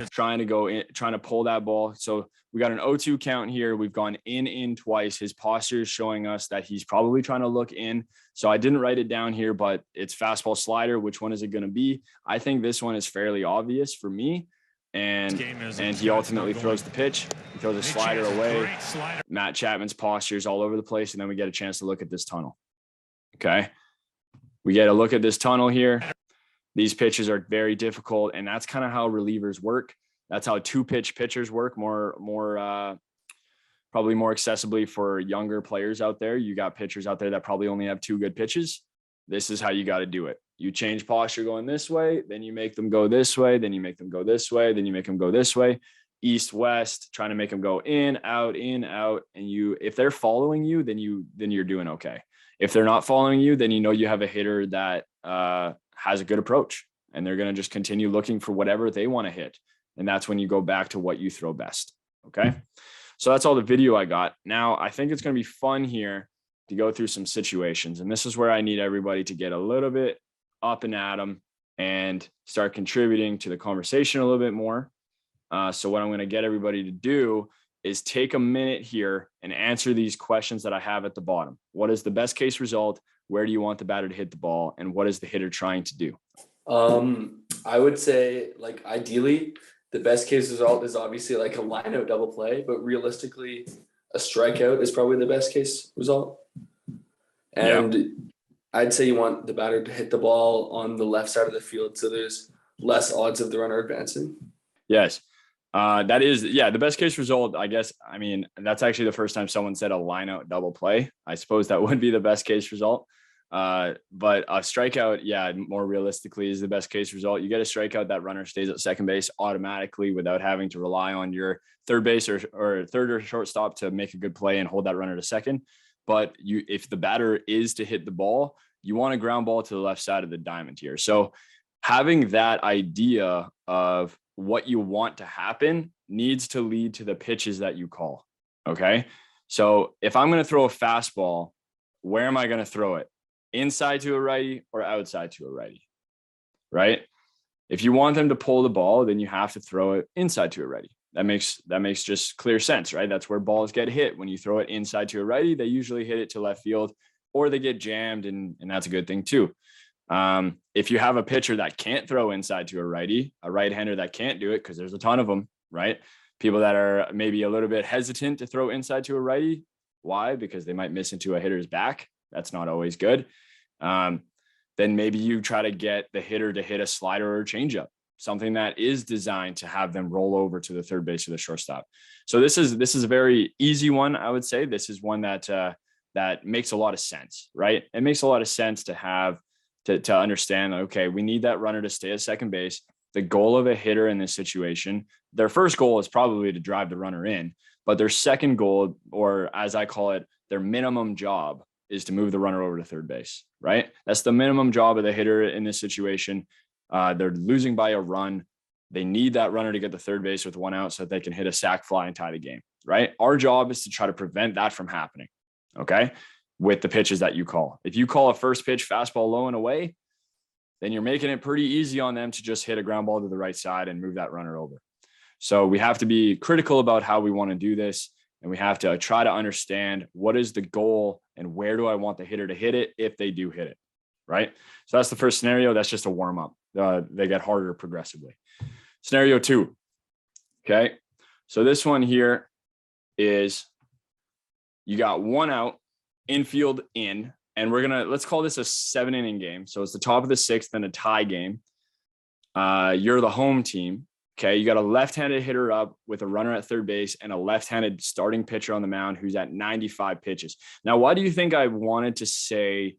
Trying to go in, trying to pull that ball. So we got an 0-2 count here. We've gone in twice. His posture is showing us that he's probably trying to look in. So I didn't write it down here, but it's fastball slider. Which one is it going to be? I think this one is fairly obvious for me. And he ultimately throws the pitch. He throws a slider away. Matt Chapman's posture is all over the place. And then we get a chance to look at this tunnel. Okay. We get a look at this tunnel here. These pitches are very difficult, and that's kind of how relievers work. That's how 2-pitch pitchers work probably more accessibly for younger players out there. You got pitchers out there that probably only have 2 good pitches. This is how you got to do it. You change posture going this way, then you make them go this way, then you make them go this way, then you make them go this way, east, west, trying to make them go in, out, and if they're following you, then you're doing okay. If they're not following you, then you have a hitter that has a good approach, and they're going to just continue looking for whatever they want to hit. And that's when you go back to what you throw best. Okay. So that's all the video I got. Now I think it's going to be fun here to go through some situations. And this is where I need everybody to get a little bit up and at them and start contributing to the conversation a little bit more. So what I'm going to get everybody to do is take a minute here and answer these questions that I have at the bottom. What is the best case result? Where do you want the batter to hit the ball? And what is the hitter trying to do? I would say, like, ideally, the best case result is obviously like a line out double play, but realistically, a strikeout is probably the best case result. And I'd say you want the batter to hit the ball on the left side of the field, so there's less odds of the runner advancing. Yes. That is, the best case result, I guess. I mean, that's actually the first time someone said a line out double play. I suppose that would be the best case result. But a strikeout, more realistically is the best case result. You get a strikeout, that runner stays at second base automatically without having to rely on your third base or third or shortstop to make a good play and hold that runner to second. But if the batter is to hit the ball, you want a ground ball to the left side of the diamond here. So having that idea of what you want to happen needs to lead to the pitches that you call. Okay. So if I'm going to throw a fastball, where am I going to throw it? Inside to a righty or outside to a righty, right? If you want them to pull the ball, then you have to throw it inside to a righty. That makes just clear sense, right? That's where balls get hit. When you throw it inside to a righty, they usually hit it to left field, or they get jammed, and that's a good thing too. If you have a pitcher that can't throw inside to a righty, a right-hander that can't do it, because there's a ton of them, right? People that are maybe a little bit hesitant to throw inside to a righty. Why? Because they might miss into a hitter's back. That's not always good. Then maybe you try to get the hitter to hit a slider or a changeup, something that is designed to have them roll over to the third base or the shortstop. So this is a very easy one, I would say. This is one that makes a lot of sense, right? It makes a lot of sense to have to understand, okay, we need that runner to stay at second base. The goal of a hitter in this situation, their first goal is probably to drive the runner in, but their second goal, or as I call it, their minimum job, is to move the runner over to third base, right? That's the minimum job of the hitter in this situation. They're losing by a run. They need that runner to get to third base with 1 out so that they can hit a sac fly and tie the game, right? Our job is to try to prevent that from happening, okay, with the pitches that you call. If you call a first pitch fastball low and away, then you're making it pretty easy on them to just hit a ground ball to the right side and move that runner over. So we have to be critical about how we want to do this. And we have to try to understand what is the goal and where do I want the hitter to hit it if they do hit it, right? So that's the first scenario. That's just a warm up. They get harder progressively. Scenario 2. Okay. So this one here is you got 1 out, infield in, and let's call this a 7-inning game. So it's the top of the 6th and a tie game. You're the home team. Okay, you got a left-handed hitter up with a runner at third base and a left-handed starting pitcher on the mound who's at 95 pitches. Now, why do you think I wanted to say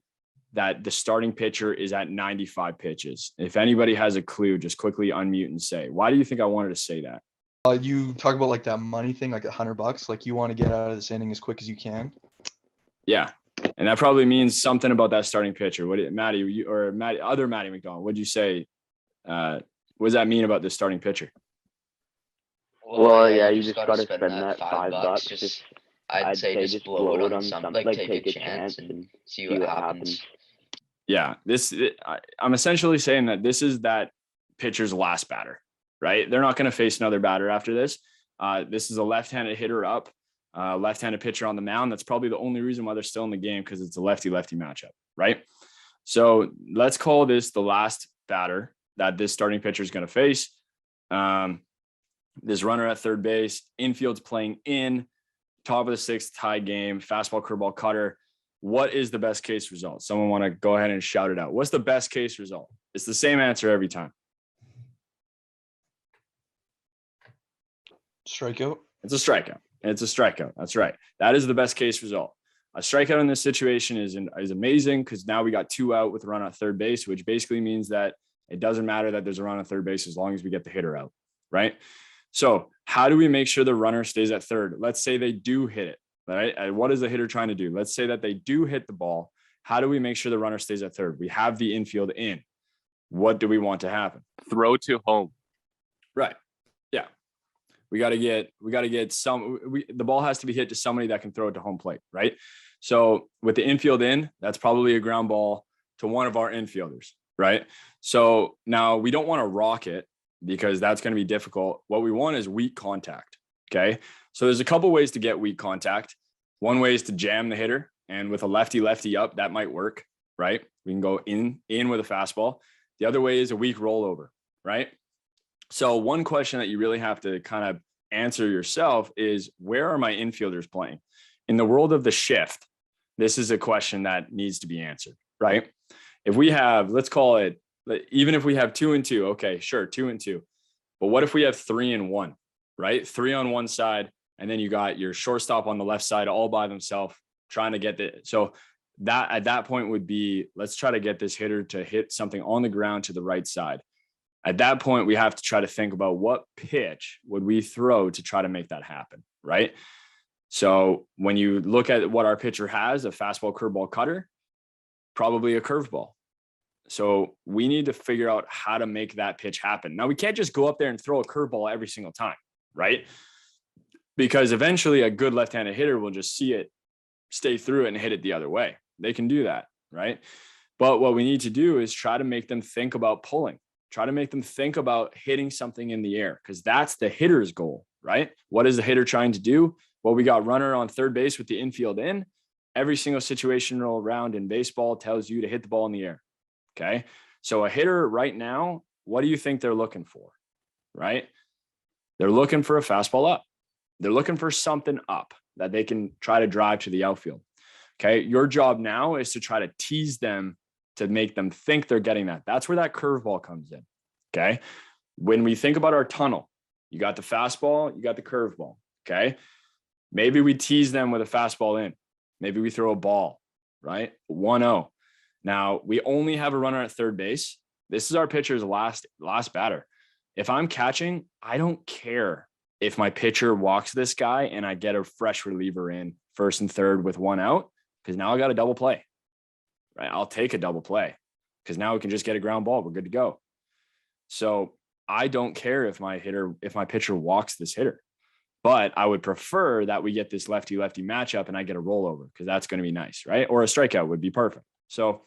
that the starting pitcher is at 95 pitches? If anybody has a clue, just quickly unmute and say. Why do you think I wanted to say that? You talk about like that money thing, like $100, like you want to get out of this inning as quick as you can. Yeah. And that probably means something about that starting pitcher. Matty, other Matty McDonald, what'd you say? What does that mean about this starting pitcher? Well, yeah, you just gotta spend that $5. Just, I'd say just blow it on something, like take a chance and see what happens. Yeah, I'm essentially saying that this is that pitcher's last batter, right? They're not going to face another batter after this. This is a left-handed hitter up, left-handed pitcher on the mound. That's probably the only reason why they're still in the game, because it's a lefty-lefty matchup, right? So let's call this the last batter that this starting pitcher is going to face. This runner at third base, infield's playing in, top of the sixth, tie game, fastball, curveball, cutter. What is the best case result? Someone want to go ahead and shout it out. What's the best case result? It's the same answer every time. Strikeout. It's a strikeout. It's a strikeout. That's right. That is the best case result. A strikeout in this situation is amazing, because now we got 2 out with a run at third base, which basically means that it doesn't matter that there's a run at third base as long as we get the hitter out, right? So how do we make sure the runner stays at third? Let's say they do hit it, right? What is the hitter trying to do? Let's say that they do hit the ball. How do we make sure the runner stays at third? We have the infield in. What do we want to happen? Throw to home. Right. Yeah. We got to get the ball has to be hit to somebody that can throw it to home plate, right? So with the infield in, that's probably a ground ball to one of our infielders, right? So now we don't want to rock it, because that's going to be difficult. What we want is weak contact. Okay. So there's a couple ways to get weak contact. One way is to jam the hitter, and with a lefty up, that might work, right? We can go in with a fastball. The other way is a weak rollover, right? So one question that you really have to kind of answer yourself is, where are my infielders playing? In the world of the shift, this is a question that needs to be answered, right? If we have, let's call it, even if we have 2 and 2, okay, sure, 2 and 2. But what if we have 3 and 1, right? 3 on one side, and then you got your shortstop on the left side all by themselves trying to get so that at that point would be, let's try to get this hitter to hit something on the ground to the right side. At that point, we have to try to think about what pitch would we throw to try to make that happen, right? So when you look at what our pitcher has, a fastball, curveball, cutter, probably a curveball. So we need to figure out how to make that pitch happen. Now, we can't just go up there and throw a curveball every single time, right? Because eventually a good left-handed hitter will just see it, stay through it, and hit it the other way. They can do that, right? But what we need to do is try to make them think about pulling, try to make them think about hitting something in the air, because that's the hitter's goal, right? What is the hitter trying to do? Well, we got runner on third base with the infield in. Every single situational round in baseball tells you to hit the ball in the air. Okay. So a hitter right now, what do you think they're looking for? Right? They're looking for a fastball up. They're looking for something up that they can try to drive to the outfield. Okay. Your job now is to try to tease them to make them think they're getting that. That's where that curveball comes in. Okay. When we think about our tunnel, you got the fastball, you got the curveball. Okay. Maybe we tease them with a fastball in. Maybe we throw a ball, right? 1-0. Now we only have a runner at third base. This is our pitcher's last batter. If I'm catching, I don't care if my pitcher walks this guy and I get a fresh reliever in first and third with 1 out, because now I got a double play, right? I'll take a double play because now we can just get a ground ball. We're good to go. So I don't care if my pitcher walks this hitter, but I would prefer that we get this lefty-lefty matchup and I get a rollover, because that's going to be nice, right? Or a strikeout would be perfect. So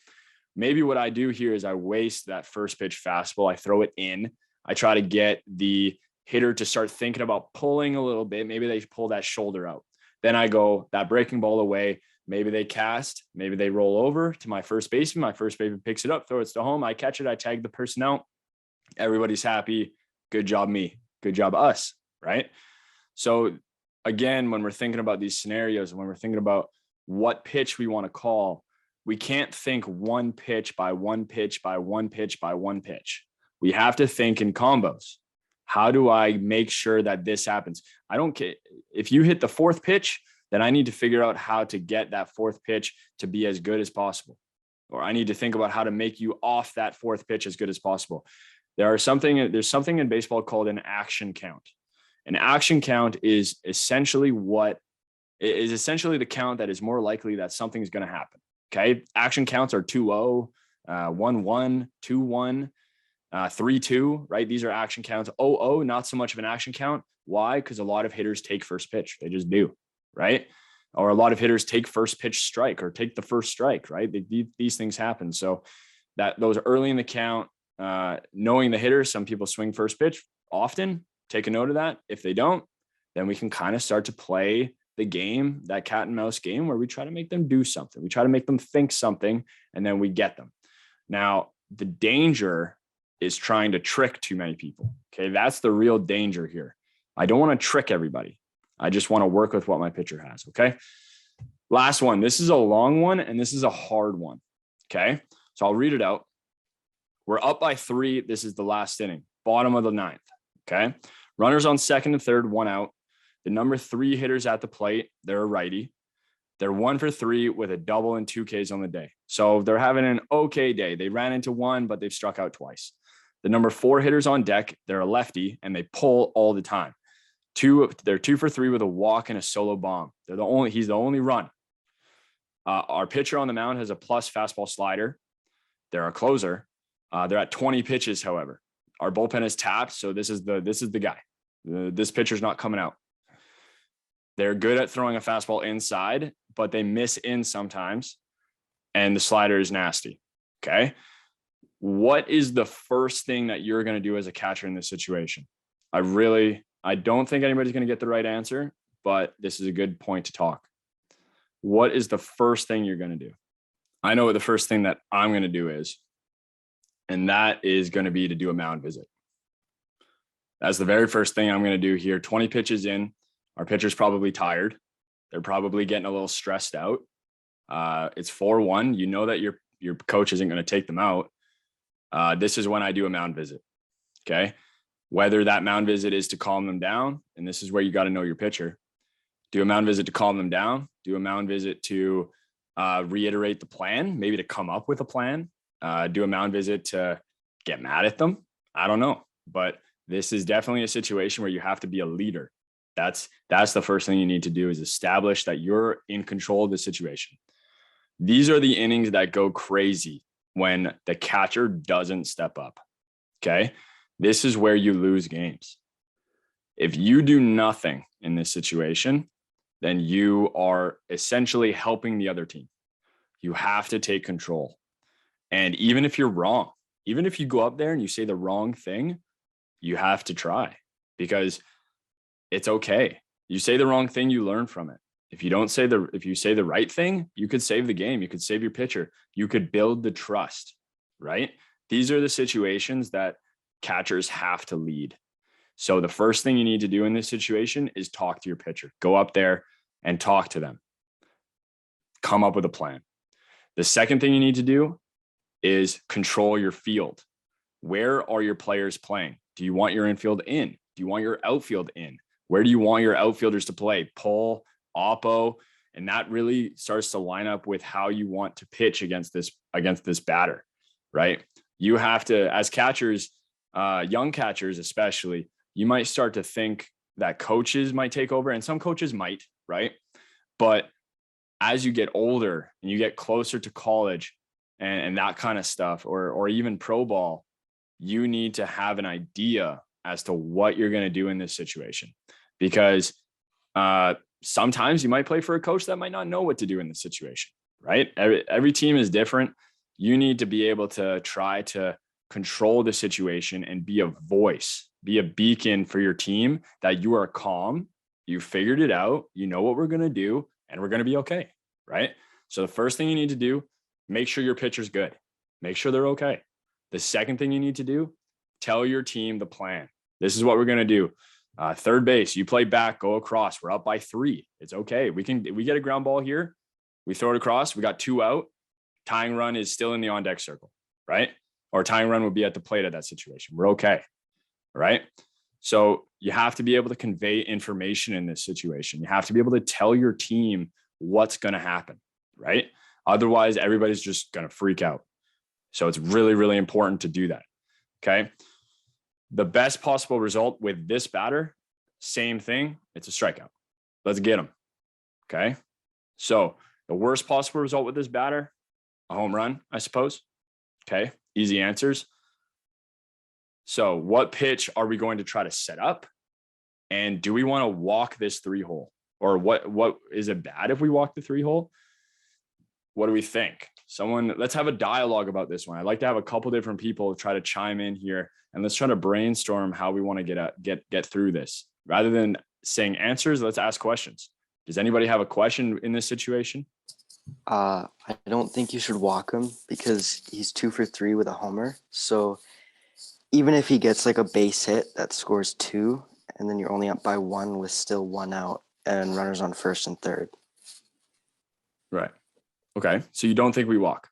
maybe what I do here is I waste that first pitch fastball. I throw it in. I try to get the hitter to start thinking about pulling a little bit. Maybe they pull that shoulder out. Then I go that breaking ball away. Maybe they cast. Maybe they roll over to my first baseman. My first baseman picks it up, throws it to home. I catch it. I tag the person out. Everybody's happy. Good job, me. Good job, us, right? So again, when we're thinking about these scenarios, when we're thinking about what pitch we want to call, we can't think one pitch by one pitch by one pitch by one pitch. We have to think in combos. How do I make sure that this happens? I don't care if you hit the fourth pitch, then I need to figure out how to get that fourth pitch to be as good as possible. Or I need to think about how to make you off that fourth pitch as good as possible. There's something in baseball called an action count. An action count is essentially the count that is more likely that something is going to happen. Okay. Action counts are 2-0, 1-1, 2-1, 3-2, right? These are action counts. 0-0, not so much of an action count. Why? Because a lot of hitters take first pitch. They just do, right? Or a lot of hitters take first pitch strike or take the first strike, right? These things happen. So that those early in the count, knowing the hitter, some people swing first pitch often. Take a note of that. If they don't, then we can kind of start to play the game, that cat and mouse game, where we try to make them do something. We try to make them think something, and then we get them. Now, the danger is trying to trick too many people. Okay. That's the real danger here. I don't want to trick everybody. I just want to work with what my pitcher has. Okay. Last one. This is a long one and this is a hard one. Okay. So I'll read it out. We're up by 3. This is the last inning, bottom of the 9th. Okay. Runners on second and third, 1 out. The number 3 hitters at the plate, they're a righty. They're 1 for 3 with a double and 2 Ks on the day. So they're having an okay day. They ran into 1, but they've struck out twice. The number 4 hitters on deck, they're a lefty and they pull all the time. They're 2 for 3 with a walk and a solo bomb. He's the only run. Our pitcher on the mound has a plus fastball slider. They're a closer. They're at 20 pitches, however. Our bullpen is tapped, so this is the guy. This pitcher's not coming out. They're good at throwing a fastball inside, but they miss in sometimes, and the slider is nasty. Okay. What is the first thing that you're going to do as a catcher in this situation? I don't think anybody's going to get the right answer, but this is a good point to talk. What is the first thing you're going to do? I know what the first thing that I'm going to do is, and that is going to be to do a mound visit. That's the very first thing I'm going to do here. 20 pitches in, our pitcher's probably tired. They're probably getting a little stressed out. It's 4-1. You know that your coach isn't going to take them out. This is when I do a mound visit. Okay. Whether that mound visit is to calm them down, and this is where you got to know your pitcher. Do a mound visit to calm them down. Do a mound visit to reiterate the plan, maybe to come up with a plan. Do a mound visit to get mad at them. I don't know, but this is definitely a situation where you have to be a leader. That's the first thing you need to do, is establish that you're in control of the situation. These are the innings that go crazy when the catcher doesn't step up. Okay. This is where you lose games. If you do nothing in this situation, then you are essentially helping the other team. You have to take control. And even if you're wrong, even if you go up there and you say the wrong thing, you have to try, because it's okay. You say the wrong thing, you learn from it. If you say the right thing, you could save the game. You could save your pitcher. You could build the trust, right? These are the situations that catchers have to lead. So the first thing you need to do in this situation is talk to your pitcher. Go up there and talk to them. Come up with a plan. The second thing you need to do is control your field. Where are your players playing? Do you want your infield in? Do you want your outfield in? Where do you want your outfielders to play? Pull, oppo, and that really starts to line up with how you want to pitch against this batter, right? You have to, as catchers, young catchers especially, you might start to think that coaches might take over, and some coaches might, right? But as you get older and you get closer to college and that kind of stuff, or even pro ball, you need to have an idea as to what you're going to do in this situation, because sometimes you might play for a coach that might not know what to do in this situation, right? Every team is different. You need to be able to try to control the situation and be a voice, be a beacon for your team, that you are calm, you figured it out, you know what we're going to do, and we're going to be okay, right? So the first thing you need to do, make sure your pitcher's good. Make sure they're okay. The second thing you need to do, tell your team the plan. This is what we're going to do. Third base, you play back, go across. We're up by 3. It's okay. We get a ground ball here. We throw it across. We got 2 out. Tying run is still in the on deck circle, right? Or tying run would be at the plate at that situation. We're okay. Right. So you have to be able to convey information in this situation. You have to be able to tell your team what's going to happen, right? Otherwise, everybody's just going to freak out. So it's really, really important to do that. Okay. The best possible result with this batter, same thing. It's a strikeout. Let's get him. Okay. So the worst possible result with this batter, a home run, I suppose. Okay. Easy answers. So what pitch are we going to try to set up? And do we want to walk this 3-hole? Or what is it bad if we walk the 3-hole? What do we think? Let's have a dialogue about this one. I'd like to have a couple different people try to chime in here, and let's try to brainstorm how we want to get through this. Rather than saying answers, let's ask questions. Does anybody have a question in this situation? I don't think you should walk him because he's 2 for 3 with a homer. So even if he gets like a base hit that scores 2, and then you're only up by 1 with still 1 out and runners on first and third. Right. Okay. So you don't think we walk?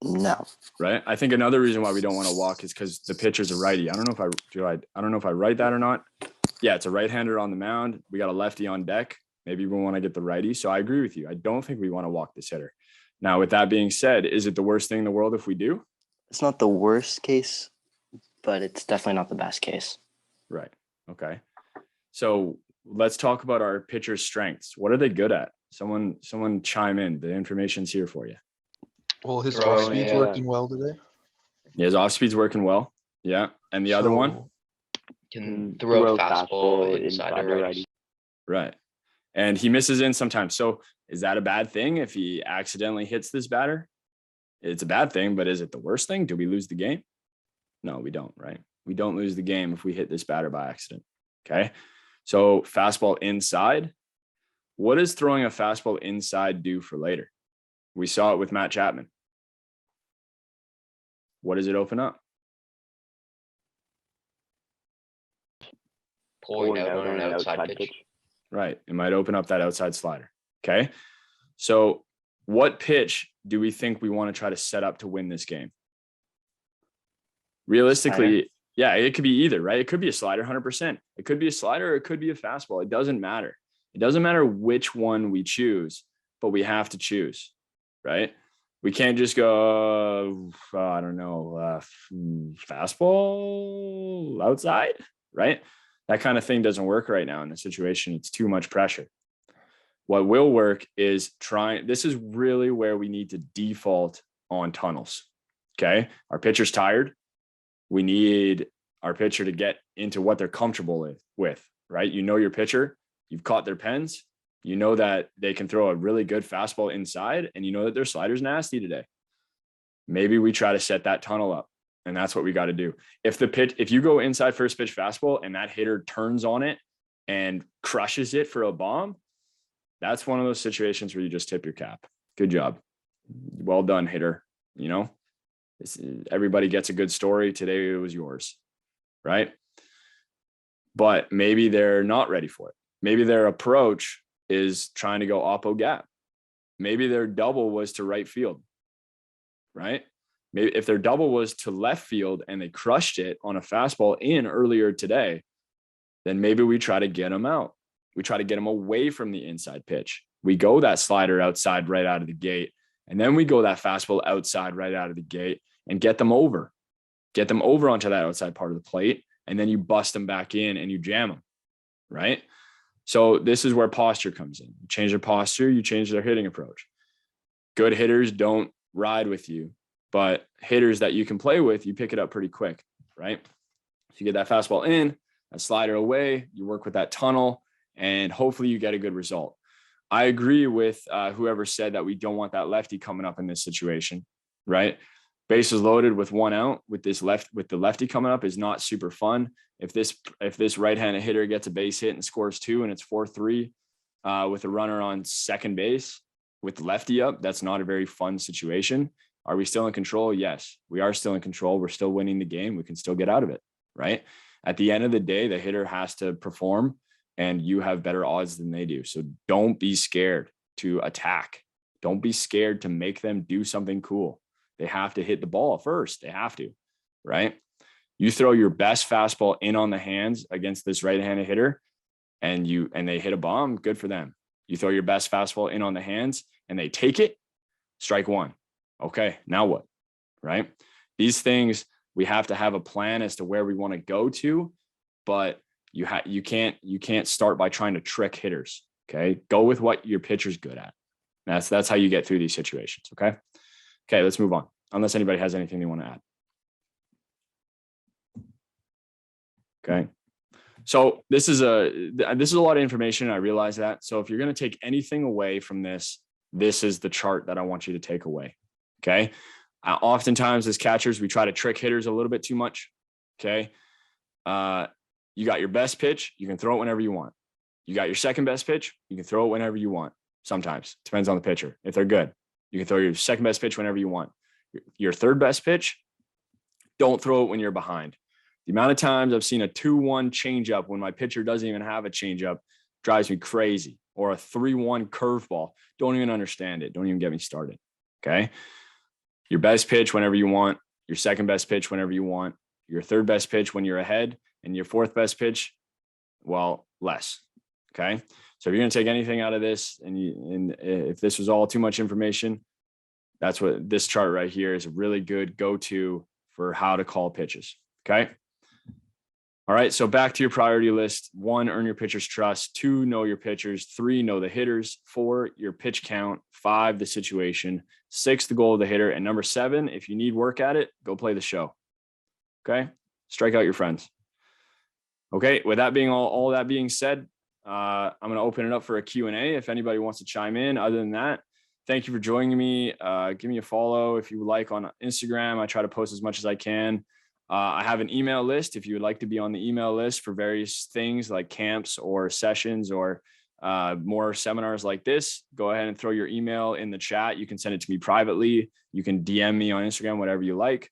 No. Right. I think another reason why we don't want to walk is because the pitcher's a righty. I don't know if I write that or not. Yeah, it's a right-hander on the mound. We got a lefty on deck. Maybe we want to get the righty. So I agree with you. I don't think we want to walk this hitter. Now, with that being said, is it the worst thing in the world if we do? It's not the worst case, but it's definitely not the best case. Right. Okay. So let's talk about our pitcher's strengths. What are they good at? Someone chime in. The information's here for you. Well, his off speed's working well today. Yeah, his off speed's working well. Yeah. And the other one? Can throw a fastball inside or righty. Right. And he misses in sometimes. So is that a bad thing if he accidentally hits this batter? It's a bad thing, but is it the worst thing? Do we lose the game? No, we don't, right? We don't lose the game if we hit this batter by accident. Okay. So fastball inside. What does throwing a fastball inside do for later? We saw it with Matt Chapman. What does it open up? Pulling out on an outside pitch. Right. It might open up that outside slider. Okay. So what pitch do we think we want to try to set up to win this game? Realistically, yeah, it could be either, right? It could be a slider, 100%. It could be a slider, or it could be a fastball. It doesn't matter. It doesn't matter which one we choose, but we have to choose, right? We can't just go, I don't know, fastball outside, right? That kind of thing doesn't work right now in the situation. It's too much pressure. What will work is this is really where we need to default on tunnels. Okay. Our pitcher's tired. We need our pitcher to get into what they're comfortable with, right? You know your pitcher, you've caught their pens, you know that they can throw a really good fastball inside, and you know that their slider's nasty today. Maybe we try to set that tunnel up, and that's what we got to do. If you go inside first pitch fastball and that hitter turns on it and crushes it for a bomb, that's one of those situations where you just tip your cap. Good job. Well done, hitter. You know, everybody gets a good story. Today it was yours, right? But maybe they're not ready for it. Maybe their approach is trying to go oppo gap. Maybe their double was to right field, right? Maybe if their double was to left field and they crushed it on a fastball in earlier today, then maybe we try to get them out. We try to get them away from the inside pitch. We go that slider outside right out of the gate, and then we go that fastball outside right out of the gate and get them over onto that outside part of the plate. And then you bust them back in and you jam them, right? So this is where posture comes in. You change their posture, you change their hitting approach. Good hitters don't ride with you, but hitters that you can play with, you pick it up pretty quick, right? So you get that fastball in, a slider away, you work with that tunnel, and hopefully you get a good result. I agree with whoever said that we don't want that lefty coming up in this situation, right? Bases loaded with 1 out with the lefty coming up is not super fun. If this right-handed hitter gets a base hit and scores 2 and it's 4-3 with a runner on second base with the lefty up, that's not a very fun situation. Are we still in control? Yes, we are still in control. We're still winning the game. We can still get out of it, right? At the end of the day, the hitter has to perform, and you have better odds than they do. So don't be scared to attack. Don't be scared to make them do something cool. They have to hit the ball first. They have to, right? You throw your best fastball in on the hands against this right-handed hitter and they hit a bomb, good for them. You throw your best fastball in on the hands and they take it, strike 1. Okay, now what, right? These things, we have to have a plan as to where we want to go to, but You can't start by trying to trick hitters. Okay. Go with what your pitcher's good at. That's how you get through these situations. Okay. Okay. Let's move on. Unless anybody has anything they want to add. Okay. So this is a lot of information. I realize that. So if you're going to take anything away from this, this is the chart that I want you to take away. Okay. Oftentimes as catchers, we try to trick hitters a little bit too much. Okay. You got your best pitch. You can throw it whenever you want. You got your second best pitch. You can throw it whenever you want. Sometimes depends on the pitcher. If they're good, you can throw your second best pitch whenever you want. Your third best pitch, don't throw it when you're behind. The amount of times I've seen a 2-1 changeup when my pitcher doesn't even have a changeup drives me crazy. Or a 3-1 curveball. Don't even understand it. Don't even get me started. Okay. Your best pitch whenever you want. Your second best pitch whenever you want. Your third best pitch when you're ahead. And your fourth best pitch, well, less. Okay. So if you're going to take anything out of this, and if this was all too much information, that's what this chart right here is a really good go-to for how to call pitches. Okay. All right. So back to your priority list. 1, earn your pitcher's trust. 2, know your pitchers. 3, know the hitters. 4, your pitch count. 5, the situation. 6, the goal of the hitter. And number 7, if you need work at it, go play the show. Okay. Strike out your friends. Okay. With that being all that being said, I'm going to open it up for a Q&A if anybody wants to chime in. Other than that, thank you for joining me. Give me a follow if you would like on Instagram. I try to post as much as I can. I have an email list if you would like to be on the email list for various things like camps or sessions or more seminars like this. Go ahead and throw your email in the chat. You can send it to me privately. You can DM me on Instagram, whatever you like.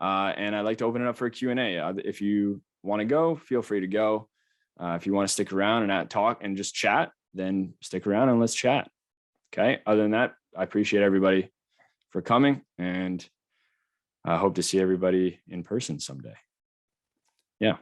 And I'd like to open it up for a Q&A. If you want to go, feel free to go. If you want to stick around and talk and just chat, then stick around and let's chat. Okay. Other than that, I appreciate everybody for coming, and I hope to see everybody in person someday. Yeah.